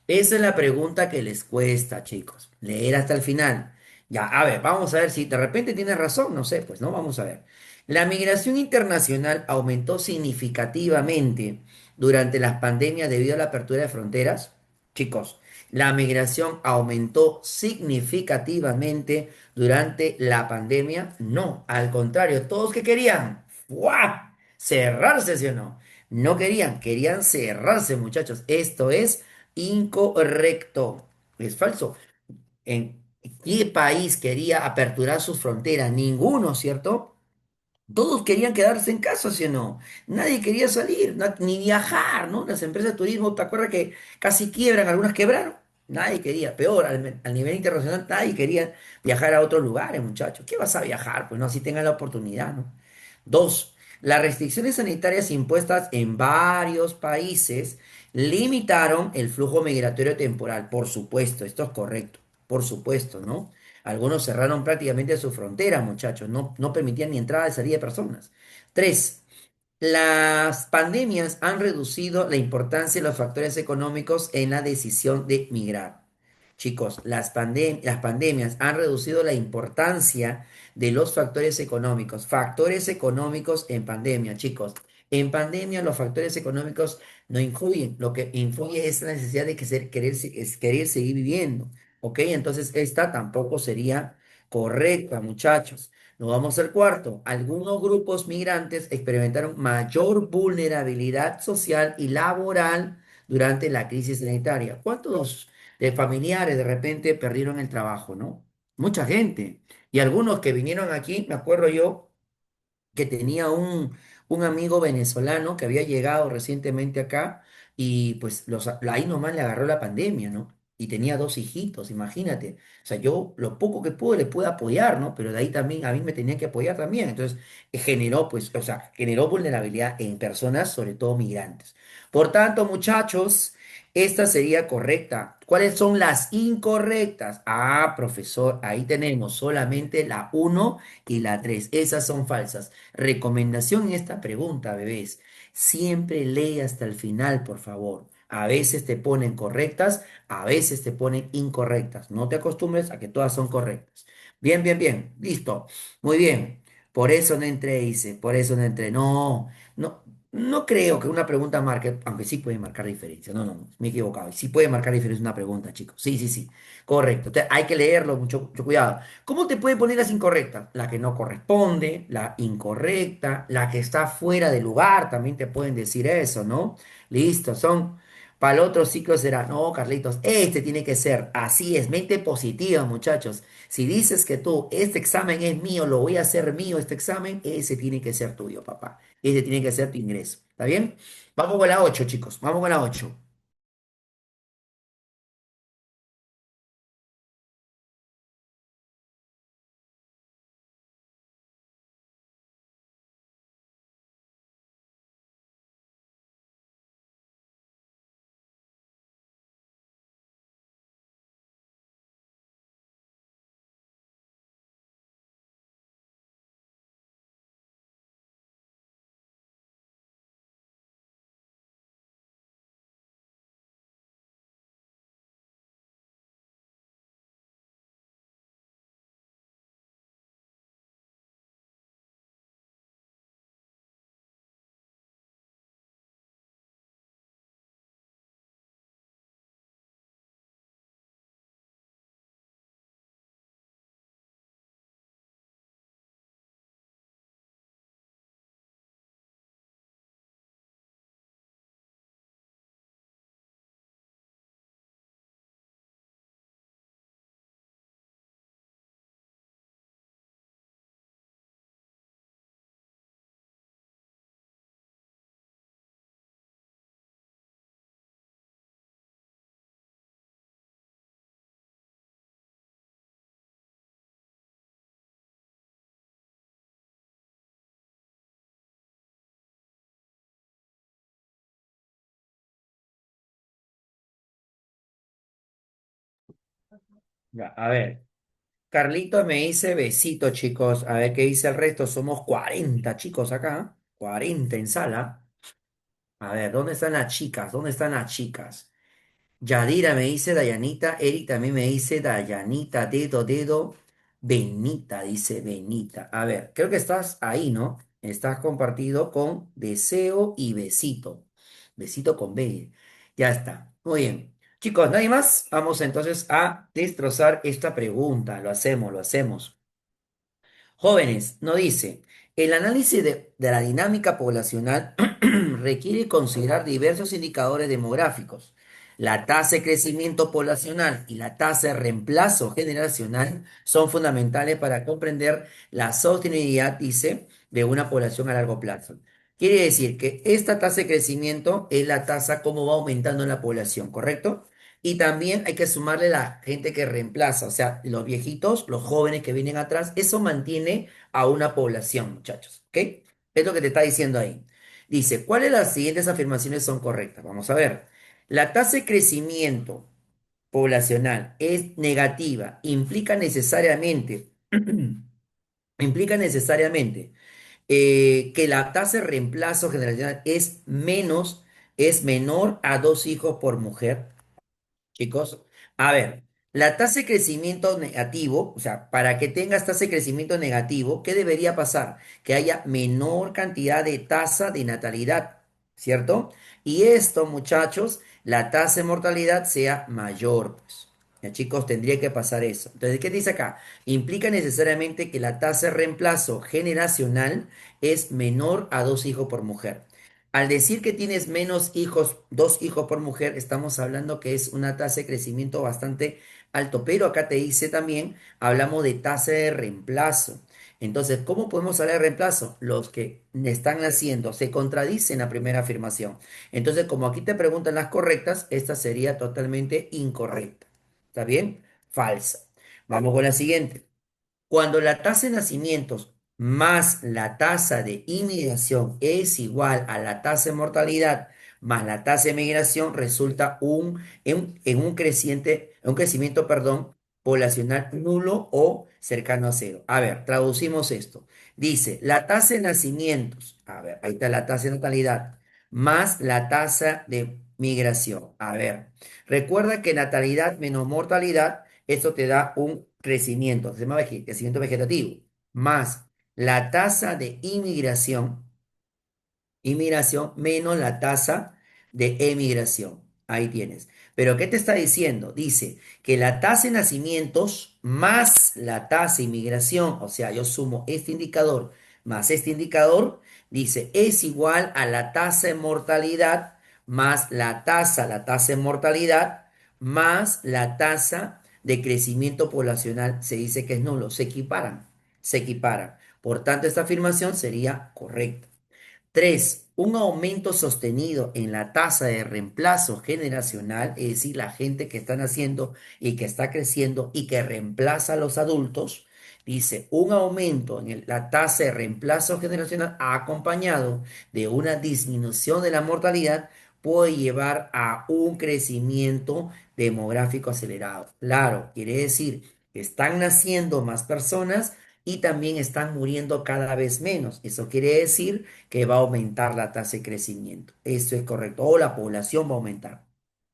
Esa es la pregunta que les cuesta, chicos, leer hasta el final. Ya, a ver, vamos a ver si de repente tienes razón, no sé, pues no, vamos a ver. La migración internacional aumentó significativamente durante las pandemias debido a la apertura de fronteras? Chicos, la migración aumentó significativamente durante la pandemia. No, al contrario, todos que querían, ¡guau! Cerrarse, ¿sí o no? No querían, querían cerrarse, muchachos. Esto es incorrecto. Es falso. ¿En qué país quería aperturar sus fronteras? Ninguno, ¿cierto? Todos querían quedarse en casa, ¿sí o no? Nadie quería salir, ni viajar, ¿no? Las empresas de turismo, ¿te acuerdas que casi quiebran, algunas quebraron? Nadie quería, peor, al nivel internacional, nadie quería viajar a otros lugares, muchachos. ¿Qué vas a viajar? Pues no, si tengan la oportunidad, ¿no? Dos, las restricciones sanitarias impuestas en varios países limitaron el flujo migratorio temporal. Por supuesto, esto es correcto, por supuesto, ¿no? Algunos cerraron prácticamente su frontera, muchachos, no permitían ni entrada ni salida de personas. Tres, las pandemias han reducido la importancia de los factores económicos en la decisión de migrar. Chicos, las pandemias han reducido la importancia de los factores económicos. Factores económicos en pandemia, chicos. En pandemia los factores económicos no influyen. Lo que influye es la necesidad de querer seguir viviendo. ¿Ok? Entonces esta tampoco sería correcta, muchachos. Nos vamos al cuarto. Algunos grupos migrantes experimentaron mayor vulnerabilidad social y laboral durante la crisis sanitaria. ¿Cuántos de familiares de repente perdieron el trabajo, no? Mucha gente. Y algunos que vinieron aquí, me acuerdo yo, que tenía un amigo venezolano que había llegado recientemente acá y pues ahí nomás le agarró la pandemia, ¿no? Y tenía dos hijitos, imagínate. O sea, yo lo poco que pude le pude apoyar, ¿no? Pero de ahí también a mí me tenía que apoyar también. Entonces, generó, pues, o sea, generó vulnerabilidad en personas, sobre todo migrantes. Por tanto, muchachos, esta sería correcta. ¿Cuáles son las incorrectas? Ah, profesor, ahí tenemos solamente la uno y la 3. Esas son falsas. Recomendación en esta pregunta, bebés. Siempre lee hasta el final, por favor. A veces te ponen correctas, a veces te ponen incorrectas. No te acostumbres a que todas son correctas. Bien, bien, bien. Listo. Muy bien. Por eso no entré, dice. Por eso no entré. No, no, no creo que una pregunta marque, aunque sí puede marcar diferencia. No, no, no, me he equivocado. Sí puede marcar diferencia una pregunta, chicos. Sí, sí, sí. Correcto. Hay que leerlo, mucho, mucho cuidado. ¿Cómo te puede poner las incorrectas? La que no corresponde, la incorrecta, la que está fuera de lugar, también te pueden decir eso, ¿no? Listo, son. Para el otro ciclo será, no, Carlitos, este tiene que ser. Así es, mente positiva, muchachos. Si dices que tú, este examen es mío, lo voy a hacer mío, este examen, ese tiene que ser tuyo, papá. Ese tiene que ser tu ingreso. ¿Está bien? Vamos con la 8, chicos. Vamos con la 8. Ya, a ver. Carlito me dice besito, chicos. A ver qué dice el resto. Somos 40 chicos acá. 40 en sala. A ver, ¿dónde están las chicas? ¿Dónde están las chicas? Yadira me dice Dayanita. Eric también me dice Dayanita. Dedo, dedo. Benita, dice Benita. A ver, creo que estás ahí, ¿no? Estás compartido con deseo y besito. Besito con B. Ya está. Muy bien. Chicos, ¿nadie más? Vamos entonces a destrozar esta pregunta. Lo hacemos, lo hacemos. Jóvenes, no dice, el análisis de la dinámica poblacional requiere considerar diversos indicadores demográficos. La tasa de crecimiento poblacional y la tasa de reemplazo generacional son fundamentales para comprender la sostenibilidad, dice, de una población a largo plazo. Quiere decir que esta tasa de crecimiento es la tasa como va aumentando la población, ¿correcto? Y también hay que sumarle la gente que reemplaza, o sea, los viejitos, los jóvenes que vienen atrás, eso mantiene a una población, muchachos, ¿ok? Es lo que te está diciendo ahí. Dice, ¿cuáles de las siguientes afirmaciones son correctas? Vamos a ver. La tasa de crecimiento poblacional es negativa, implica necesariamente que la tasa de reemplazo generacional es menor a 2 hijos por mujer. Chicos, a ver, la tasa de crecimiento negativo, o sea, para que tengas tasa de crecimiento negativo, ¿qué debería pasar? Que haya menor cantidad de tasa de natalidad, ¿cierto? Y esto, muchachos, la tasa de mortalidad sea mayor, pues. Ya, chicos, tendría que pasar eso. Entonces, ¿qué dice acá? Implica necesariamente que la tasa de reemplazo generacional es menor a 2 hijos por mujer. Al decir que tienes menos hijos, 2 hijos por mujer, estamos hablando que es una tasa de crecimiento bastante alto, pero acá te dice también, hablamos de tasa de reemplazo. Entonces, ¿cómo podemos hablar de reemplazo? Los que están naciendo se contradicen la primera afirmación. Entonces, como aquí te preguntan las correctas, esta sería totalmente incorrecta. ¿Está bien? Falsa. Vamos con la siguiente. Cuando la tasa de nacimientos más la tasa de inmigración es igual a la tasa de mortalidad más la tasa de migración, resulta en un crecimiento, perdón, poblacional nulo o cercano a cero. A ver, traducimos esto. Dice, la tasa de nacimientos, a ver, ahí está la tasa de natalidad, más la tasa de migración. A ver, recuerda que natalidad menos mortalidad esto te da un crecimiento, se llama crecimiento vegetativo, más la tasa de inmigración menos la tasa de emigración. Ahí tienes. Pero ¿qué te está diciendo? Dice que la tasa de nacimientos más la tasa de inmigración, o sea, yo sumo este indicador más este indicador, dice, es igual a la tasa de mortalidad más la tasa de mortalidad más la tasa de crecimiento poblacional. Se dice que es nulo, se equiparan, se equiparan. Por tanto, esta afirmación sería correcta. 3. Un aumento sostenido en la tasa de reemplazo generacional, es decir, la gente que está naciendo y que está creciendo y que reemplaza a los adultos. Dice, un aumento en la tasa de reemplazo generacional acompañado de una disminución de la mortalidad puede llevar a un crecimiento demográfico acelerado. Claro, quiere decir que están naciendo más personas y también están muriendo cada vez menos. Eso quiere decir que va a aumentar la tasa de crecimiento. Eso es correcto. O la población va a aumentar.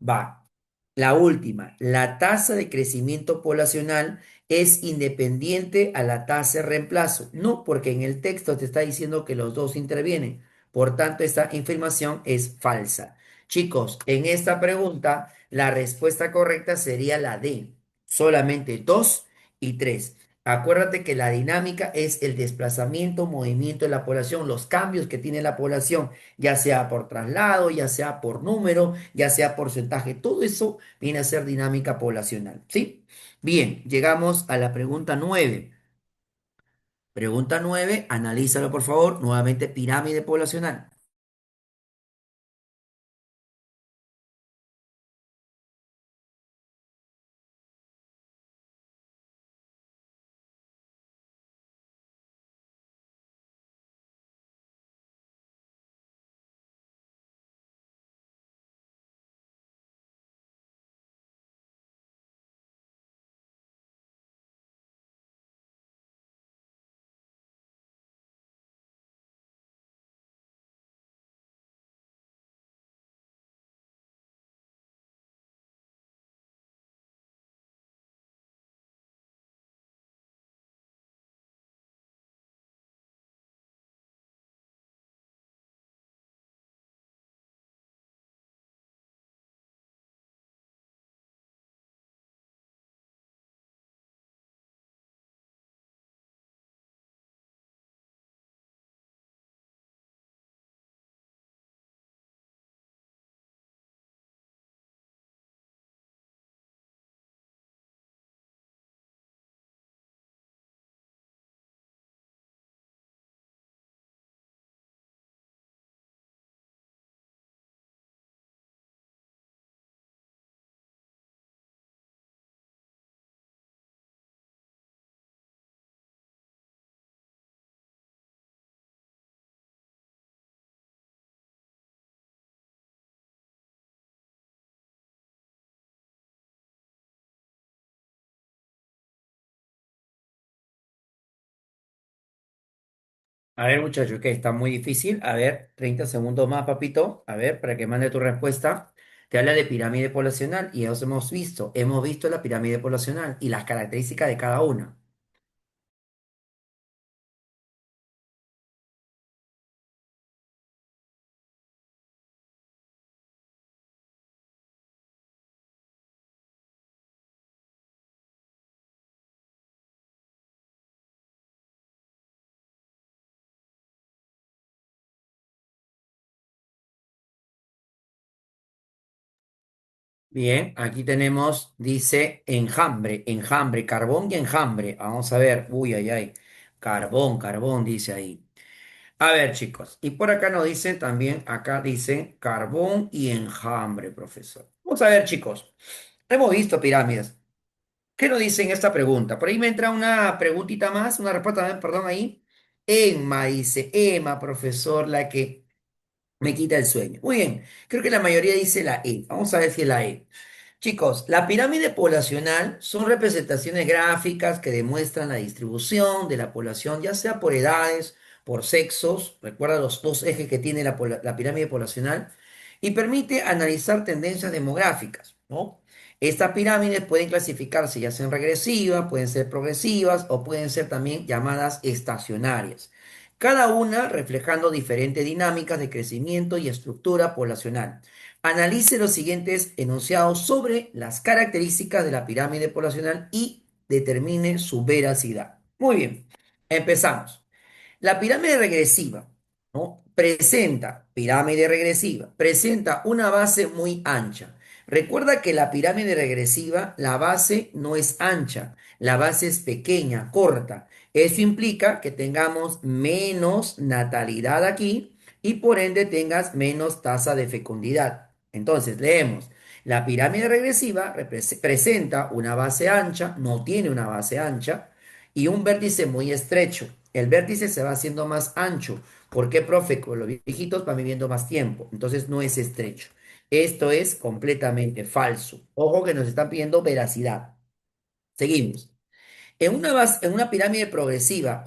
Va. La última, la tasa de crecimiento poblacional es independiente a la tasa de reemplazo. No, porque en el texto te está diciendo que los dos intervienen. Por tanto, esta información es falsa. Chicos, en esta pregunta, la respuesta correcta sería la D. Solamente 2 y 3. Acuérdate que la dinámica es el desplazamiento, movimiento de la población, los cambios que tiene la población, ya sea por traslado, ya sea por número, ya sea porcentaje, todo eso viene a ser dinámica poblacional, ¿sí? Bien, llegamos a la pregunta 9. Pregunta 9, analízalo por favor, nuevamente pirámide poblacional. A ver, muchacho, que está muy difícil. A ver, 30 segundos más, papito. A ver, para que mande tu respuesta. Te habla de pirámide poblacional y eso hemos visto la pirámide poblacional y las características de cada una. Bien, aquí tenemos, dice enjambre, enjambre, carbón y enjambre. Vamos a ver, uy, ay, ay, carbón, carbón, dice ahí. A ver, chicos, y por acá nos dicen también, acá dice carbón y enjambre, profesor. Vamos a ver, chicos, hemos visto pirámides. ¿Qué nos dicen esta pregunta? Por ahí me entra una preguntita más, una respuesta, perdón, ahí. Emma dice, Emma, profesor, la que me quita el sueño. Muy bien, creo que la mayoría dice la E. Vamos a ver si es la E. Chicos, la pirámide poblacional son representaciones gráficas que demuestran la distribución de la población, ya sea por edades, por sexos, recuerda los dos ejes que tiene la pirámide poblacional, y permite analizar tendencias demográficas, ¿no? Estas pirámides pueden clasificarse ya sean regresivas, pueden ser progresivas o pueden ser también llamadas estacionarias, cada una reflejando diferentes dinámicas de crecimiento y estructura poblacional. Analice los siguientes enunciados sobre las características de la pirámide poblacional y determine su veracidad. Muy bien, empezamos. La pirámide regresiva, ¿no? Presenta una base muy ancha. Recuerda que la pirámide regresiva, la base no es ancha, la base es pequeña, corta. Eso implica que tengamos menos natalidad aquí y por ende tengas menos tasa de fecundidad. Entonces, leemos. La pirámide regresiva presenta una base ancha, no tiene una base ancha, y un vértice muy estrecho. El vértice se va haciendo más ancho. ¿Por qué, profe? Con los viejitos van viviendo más tiempo, entonces no es estrecho. Esto es completamente falso. Ojo que nos están pidiendo veracidad. Seguimos. En una pirámide progresiva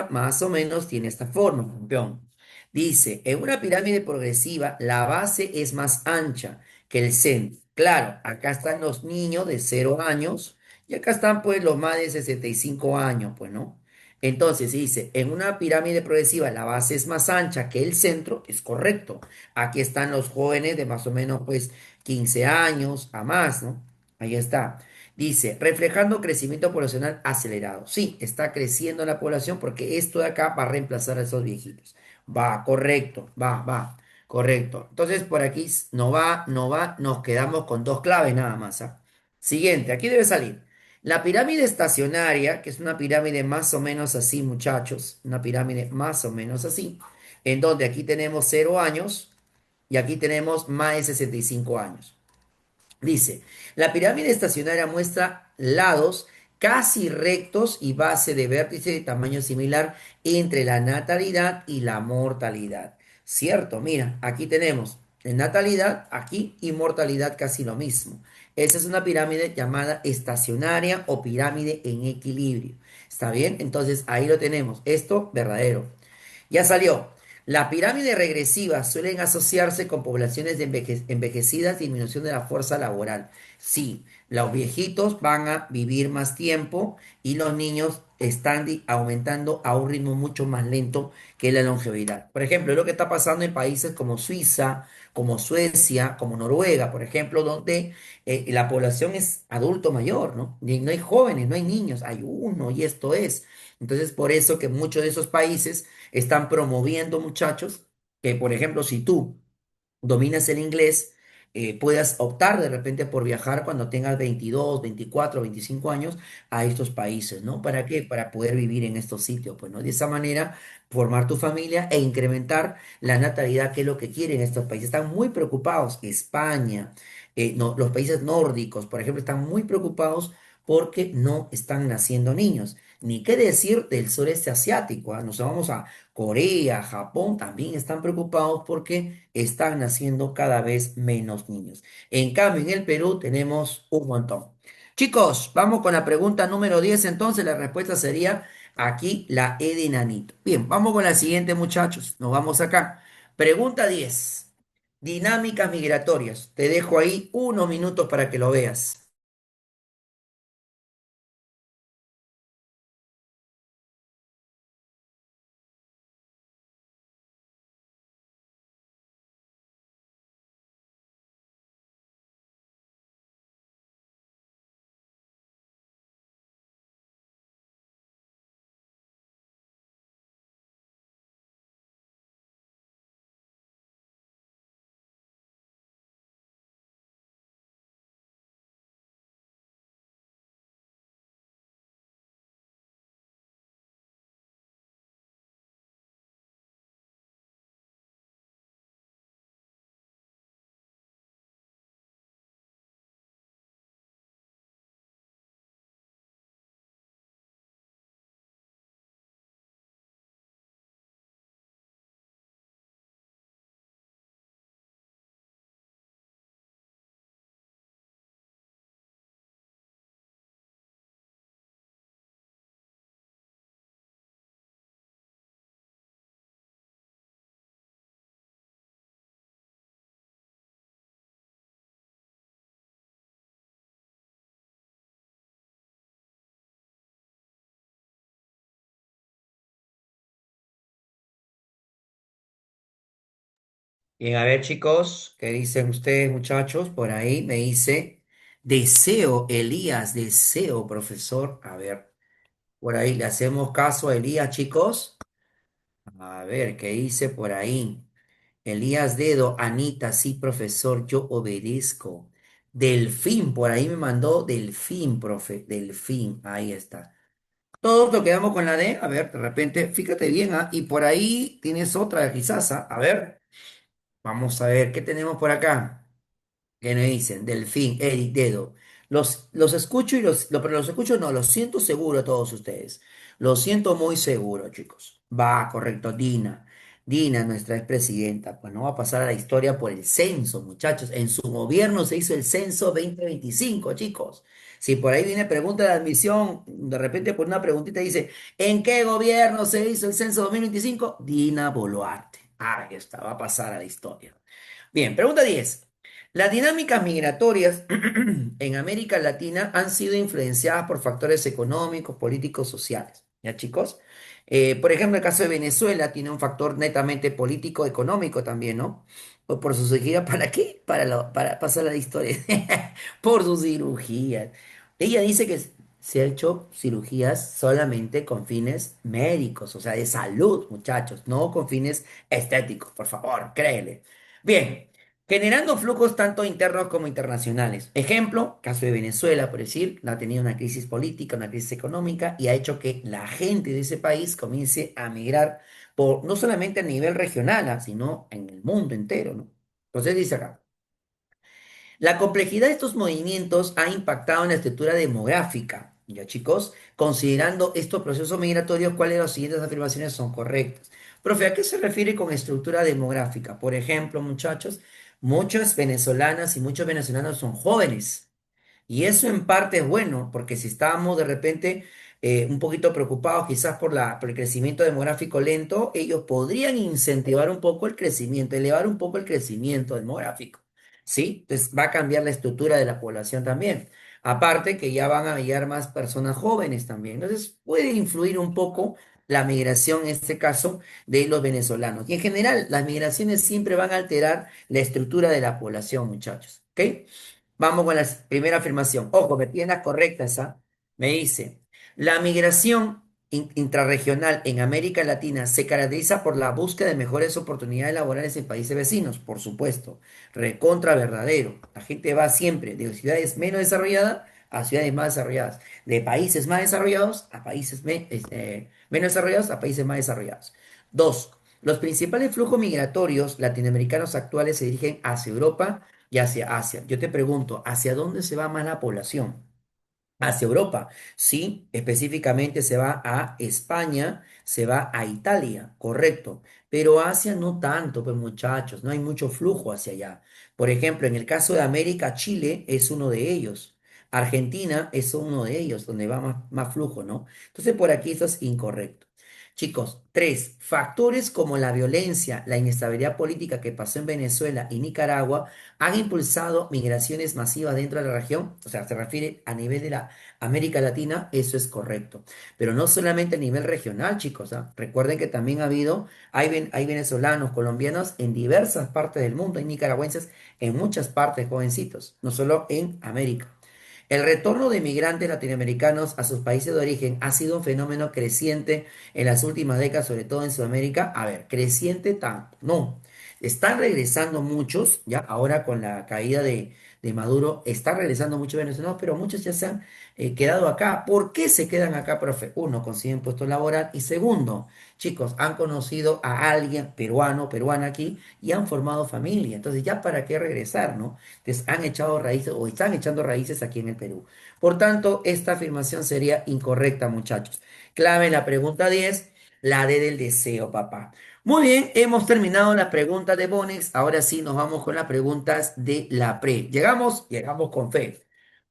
más o menos tiene esta forma, campeón. Dice, en una pirámide progresiva la base es más ancha que el centro. Claro, acá están los niños de 0 años y acá están pues los más de 65 años, pues, ¿no? Entonces dice, en una pirámide progresiva la base es más ancha que el centro, es correcto. Aquí están los jóvenes de más o menos pues 15 años a más, ¿no? Ahí está. Dice, reflejando crecimiento poblacional acelerado. Sí, está creciendo la población porque esto de acá va a reemplazar a esos viejitos. Va, correcto, va, correcto. Entonces por aquí no va, no va, nos quedamos con dos claves nada más. ¿Ah? Siguiente, aquí debe salir. La pirámide estacionaria, que es una pirámide más o menos así, muchachos, una pirámide más o menos así, en donde aquí tenemos 0 años y aquí tenemos más de 65 años. Dice, la pirámide estacionaria muestra lados casi rectos y base de vértice de tamaño similar entre la natalidad y la mortalidad. Cierto, mira, aquí tenemos natalidad, aquí y mortalidad casi lo mismo. Esa es una pirámide llamada estacionaria o pirámide en equilibrio. ¿Está bien? Entonces ahí lo tenemos. Esto verdadero. Ya salió. La pirámide regresiva suelen asociarse con poblaciones de envejecidas, disminución de la fuerza laboral. Sí, los viejitos van a vivir más tiempo y los niños están aumentando a un ritmo mucho más lento que la longevidad. Por ejemplo, es lo que está pasando en países como Suiza, como Suecia, como Noruega, por ejemplo, donde la población es adulto mayor, ¿no? Y no hay jóvenes, no hay niños, hay uno y esto es. Entonces, por eso que muchos de esos países están promoviendo, muchachos, que por ejemplo, si tú dominas el inglés, puedas optar de repente por viajar cuando tengas 22, 24, 25 años a estos países, ¿no? ¿Para qué? Para poder vivir en estos sitios, pues, ¿no? De esa manera, formar tu familia e incrementar la natalidad, que es lo que quieren estos países. Están muy preocupados. España, los países nórdicos, por ejemplo, están muy preocupados porque no están naciendo niños. Ni qué decir del sureste asiático, ¿ah? Nos vamos a Corea, Japón, también están preocupados porque están naciendo cada vez menos niños. En cambio, en el Perú tenemos un montón. Chicos, vamos con la pregunta número 10. Entonces, la respuesta sería Aquí la E de nanito. Bien, vamos con la siguiente, muchachos. Nos vamos acá. Pregunta 10. Dinámicas migratorias. Te dejo ahí unos minutos para que lo veas. Bien, a ver, chicos, ¿qué dicen ustedes, muchachos? Por ahí me dice, deseo, Elías, deseo, profesor. A ver, por ahí le hacemos caso a Elías, chicos. A ver, ¿qué dice por ahí? Elías Dedo, Anita, sí, profesor, yo obedezco. Delfín, por ahí me mandó Delfín, profe, Delfín, ahí está. Todos lo quedamos con la D, a ver, de repente, fíjate bien, ¿ah? Y por ahí tienes otra, quizás, ¿ah? A ver, vamos a ver, ¿qué tenemos por acá? ¿Qué me dicen? Delfín, Eric, Dedo. Los escucho y pero los escucho, no, los siento seguro a todos ustedes. Los siento muy seguro, chicos. Va, correcto, Dina. Dina, nuestra expresidenta, pues no va a pasar a la historia por el censo, muchachos. En su gobierno se hizo el censo 2025, chicos. Si por ahí viene pregunta de admisión, de repente por una preguntita dice, ¿en qué gobierno se hizo el censo 2025? Dina Boluarte. Ahí está, va a pasar a la historia. Bien, pregunta 10. Las dinámicas migratorias en América Latina han sido influenciadas por factores económicos, políticos, sociales. ¿Ya, chicos? Por ejemplo, el caso de Venezuela tiene un factor netamente político, económico también, ¿no? Por su cirugía, ¿para qué? Para pasar a la historia. Por sus cirugías. Ella dice que se ha hecho cirugías solamente con fines médicos, o sea, de salud, muchachos, no con fines estéticos, por favor, créele. Bien, generando flujos tanto internos como internacionales. Ejemplo, caso de Venezuela, por decir, ha tenido una crisis política, una crisis económica y ha hecho que la gente de ese país comience a migrar por, no solamente a nivel regional, sino en el mundo entero, ¿no? Entonces dice acá. La complejidad de estos movimientos ha impactado en la estructura demográfica. Ya, chicos, considerando estos procesos migratorios, ¿cuáles de las siguientes afirmaciones son correctas? Profe, ¿a qué se refiere con estructura demográfica? Por ejemplo, muchachos, muchas venezolanas y muchos venezolanos son jóvenes. Y eso en parte es bueno, porque si estábamos de repente un poquito preocupados quizás por el crecimiento demográfico lento, ellos podrían incentivar un poco el crecimiento, elevar un poco el crecimiento demográfico. ¿Sí? Entonces va a cambiar la estructura de la población también. Aparte que ya van a llegar más personas jóvenes también. Entonces puede influir un poco la migración, en este caso, de los venezolanos. Y en general, las migraciones siempre van a alterar la estructura de la población, muchachos. ¿Ok? Vamos con la primera afirmación. Ojo, me tiene las correctas, ¿ah? Me dice, la migración intrarregional en América Latina se caracteriza por la búsqueda de mejores oportunidades laborales en países vecinos, por supuesto. Recontra verdadero. La gente va siempre de ciudades menos desarrolladas a ciudades más desarrolladas, de países más desarrollados a países menos desarrollados a países más desarrollados. Dos, los principales flujos migratorios latinoamericanos actuales se dirigen hacia Europa y hacia Asia. Yo te pregunto, ¿hacia dónde se va más la población? Hacia Europa, sí, específicamente se va a España, se va a Italia, correcto, pero Asia no tanto, pues muchachos, no hay mucho flujo hacia allá. Por ejemplo, en el caso de América, Chile es uno de ellos. Argentina es uno de ellos, donde va más flujo, ¿no? Entonces por aquí eso es incorrecto. Chicos, tres, factores como la violencia, la inestabilidad política que pasó en Venezuela y Nicaragua han impulsado migraciones masivas dentro de la región, o sea, se refiere a nivel de la América Latina, eso es correcto. Pero no solamente a nivel regional, chicos, ¿ah? Recuerden que también hay venezolanos, colombianos en diversas partes del mundo, hay nicaragüenses en muchas partes, jovencitos, no solo en América. El retorno de migrantes latinoamericanos a sus países de origen ha sido un fenómeno creciente en las últimas décadas, sobre todo en Sudamérica. A ver, creciente tanto, no. Están regresando muchos, ya ahora con la caída de Maduro, están regresando muchos venezolanos, pero muchos ya se han quedado acá. ¿Por qué se quedan acá, profe? Uno, consiguen puesto laboral y segundo, chicos, han conocido a alguien peruano, peruana aquí y han formado familia. Entonces, ¿ya para qué regresar, no? Entonces, han echado raíces o están echando raíces aquí en el Perú. Por tanto, esta afirmación sería incorrecta, muchachos. Clave en la pregunta 10, la D del deseo, papá. Muy bien, hemos terminado las preguntas de Bonex. Ahora sí nos vamos con las preguntas de la pre. Llegamos con fe.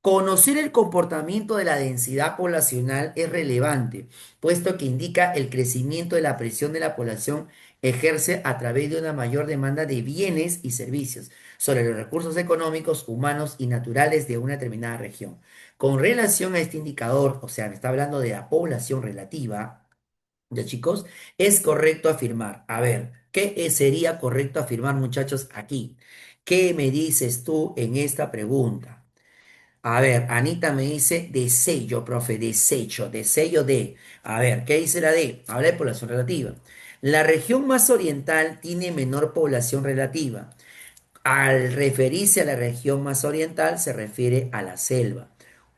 Conocer el comportamiento de la densidad poblacional es relevante, puesto que indica el crecimiento de la presión de la población ejerce a través de una mayor demanda de bienes y servicios sobre los recursos económicos, humanos y naturales de una determinada región. Con relación a este indicador, o sea, me está hablando de la población relativa, ya chicos, es correcto afirmar. A ver, sería correcto afirmar, muchachos, aquí? ¿Qué me dices tú en esta pregunta? A ver, Anita me dice de sello, profe, de sello de. A ver, ¿qué dice la D? Habla de población relativa. La región más oriental tiene menor población relativa. Al referirse a la región más oriental, se refiere a la selva.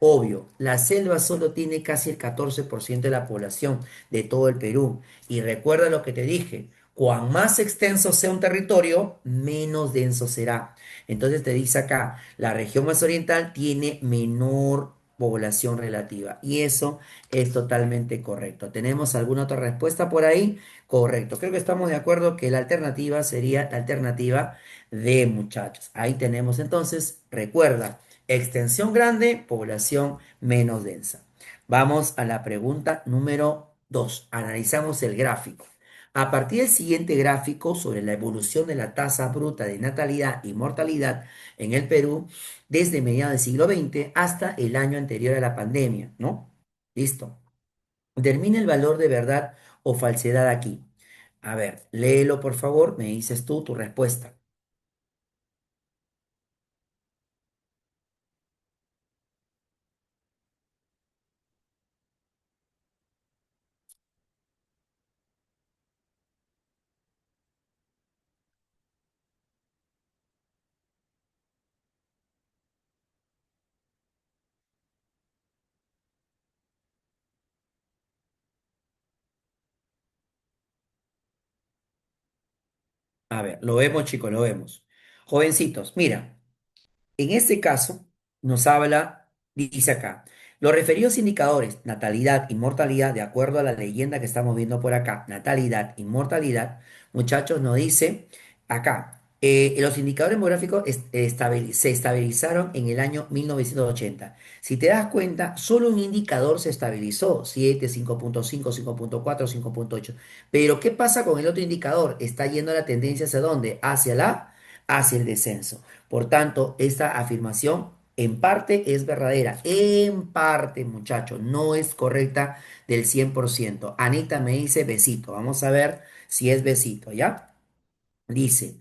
Obvio, la selva solo tiene casi el 14% de la población de todo el Perú. Y recuerda lo que te dije, cuan más extenso sea un territorio, menos denso será. Entonces te dice acá, la región más oriental tiene menor población relativa. Y eso es totalmente correcto. ¿Tenemos alguna otra respuesta por ahí? Correcto. Creo que estamos de acuerdo que la alternativa sería la alternativa de muchachos. Ahí tenemos entonces, recuerda, extensión grande, población menos densa. Vamos a la pregunta número 2. Analizamos el gráfico. A partir del siguiente gráfico sobre la evolución de la tasa bruta de natalidad y mortalidad en el Perú desde mediados del siglo XX hasta el año anterior a la pandemia, ¿no? Listo. Determina el valor de verdad o falsedad aquí. A ver, léelo por favor, me dices tú tu respuesta. A ver, lo vemos, chicos, lo vemos. Jovencitos, mira, en este caso nos habla, dice acá, los referidos indicadores, natalidad y mortalidad, de acuerdo a la leyenda que estamos viendo por acá, natalidad y mortalidad, muchachos, nos dice acá, los indicadores demográficos se estabilizaron en el año 1980. Si te das cuenta, solo un indicador se estabilizó, 7, 5.5, 5.4, 5.8. Pero ¿qué pasa con el otro indicador? Está yendo la tendencia hacia dónde? Hacia el descenso. Por tanto, esta afirmación en parte es verdadera. En parte, muchachos, no es correcta del 100%. Anita me dice besito. Vamos a ver si es besito, ¿ya? Dice.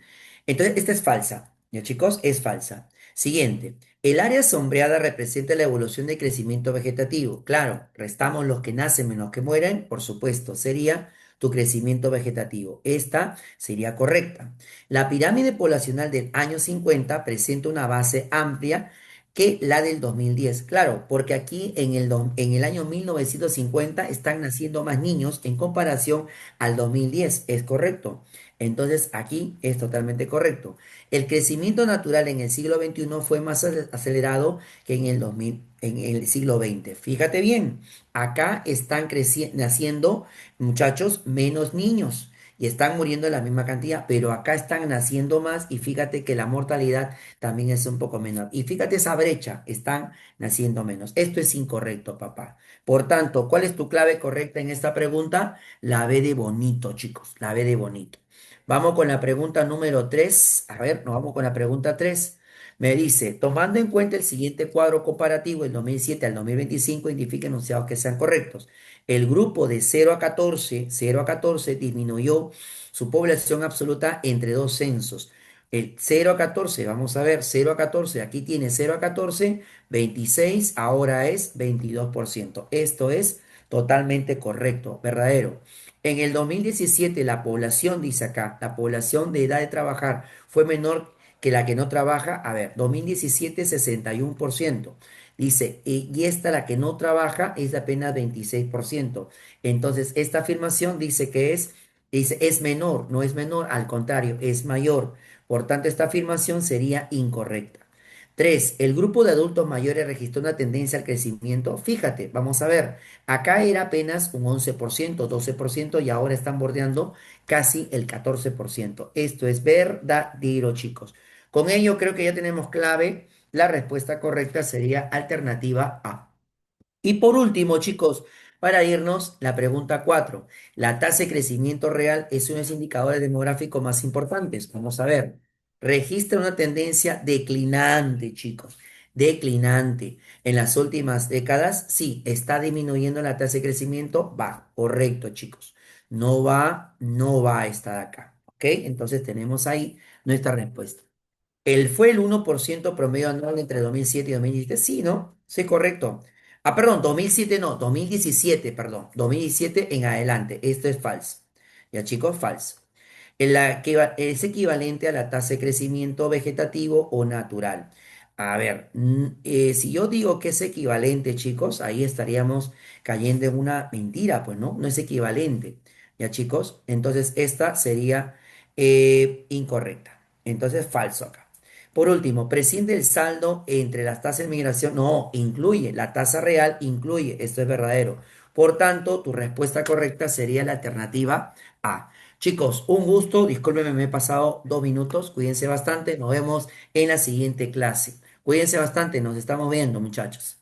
Entonces, esta es falsa. ¿Ya, chicos? Es falsa. Siguiente. El área sombreada representa la evolución de crecimiento vegetativo. Claro, restamos los que nacen menos que mueren. Por supuesto, sería tu crecimiento vegetativo. Esta sería correcta. La pirámide poblacional del año 50 presenta una base amplia que la del 2010. Claro, porque aquí en el año 1950 están naciendo más niños en comparación al 2010. ¿Es correcto? Entonces aquí es totalmente correcto. El crecimiento natural en el siglo XXI fue más acelerado que en el 2000, en el siglo XX. Fíjate bien, acá están naciendo, muchachos, menos niños. y están muriendo la misma cantidad, pero acá están naciendo más y fíjate que la mortalidad también es un poco menor. Y fíjate esa brecha, están naciendo menos. Esto es incorrecto, papá. Por tanto, ¿cuál es tu clave correcta en esta pregunta? La B de bonito, chicos, la B de bonito. Vamos con la pregunta número 3. A ver, nos vamos con la pregunta 3. Me dice, tomando en cuenta el siguiente cuadro comparativo del 2007 al 2025, identifique enunciados que sean correctos. El grupo de 0 a 14 disminuyó su población absoluta entre dos censos. El 0 a 14, vamos a ver, 0 a 14, aquí tiene 0 a 14, 26, ahora es 22%. Esto es totalmente correcto, verdadero. En el 2017 la población, dice acá, la población de edad de trabajar fue menor que la que no trabaja. A ver, 2017 61%. Dice, y esta, la que no trabaja, es de apenas 26%. Entonces, esta afirmación dice, es menor, no es menor, al contrario, es mayor. Por tanto, esta afirmación sería incorrecta. 3. El grupo de adultos mayores registró una tendencia al crecimiento. Fíjate, vamos a ver, acá era apenas un 11%, 12% y ahora están bordeando casi el 14%. Esto es verdadero, chicos. Con ello creo que ya tenemos clave. La respuesta correcta sería alternativa A. Y por último, chicos, para irnos, la pregunta 4. La tasa de crecimiento real es uno de los indicadores demográficos más importantes. Vamos a ver. Registra una tendencia declinante, chicos. Declinante. En las últimas décadas, sí, está disminuyendo la tasa de crecimiento. Va, correcto, chicos. No va esta de acá. ¿Ok? Entonces tenemos ahí nuestra respuesta. Fue el 1% promedio anual entre 2007 y 2017. Sí, ¿no? Sí, correcto. Ah, perdón, 2007 no, 2017, perdón. 2017 en adelante. Esto es falso. Ya, chicos, falso. Es equivalente a la tasa de crecimiento vegetativo o natural. A ver, si yo digo que es equivalente, chicos, ahí estaríamos cayendo en una mentira, pues no, no es equivalente. Ya, chicos, entonces esta sería incorrecta. Entonces, falso acá. Por último, prescinde el saldo entre las tasas de migración. No, incluye, la tasa real incluye, esto es verdadero. Por tanto, tu respuesta correcta sería la alternativa A. Chicos, un gusto, discúlpenme, me he pasado 2 minutos, cuídense bastante, nos vemos en la siguiente clase. Cuídense bastante, nos estamos viendo, muchachos.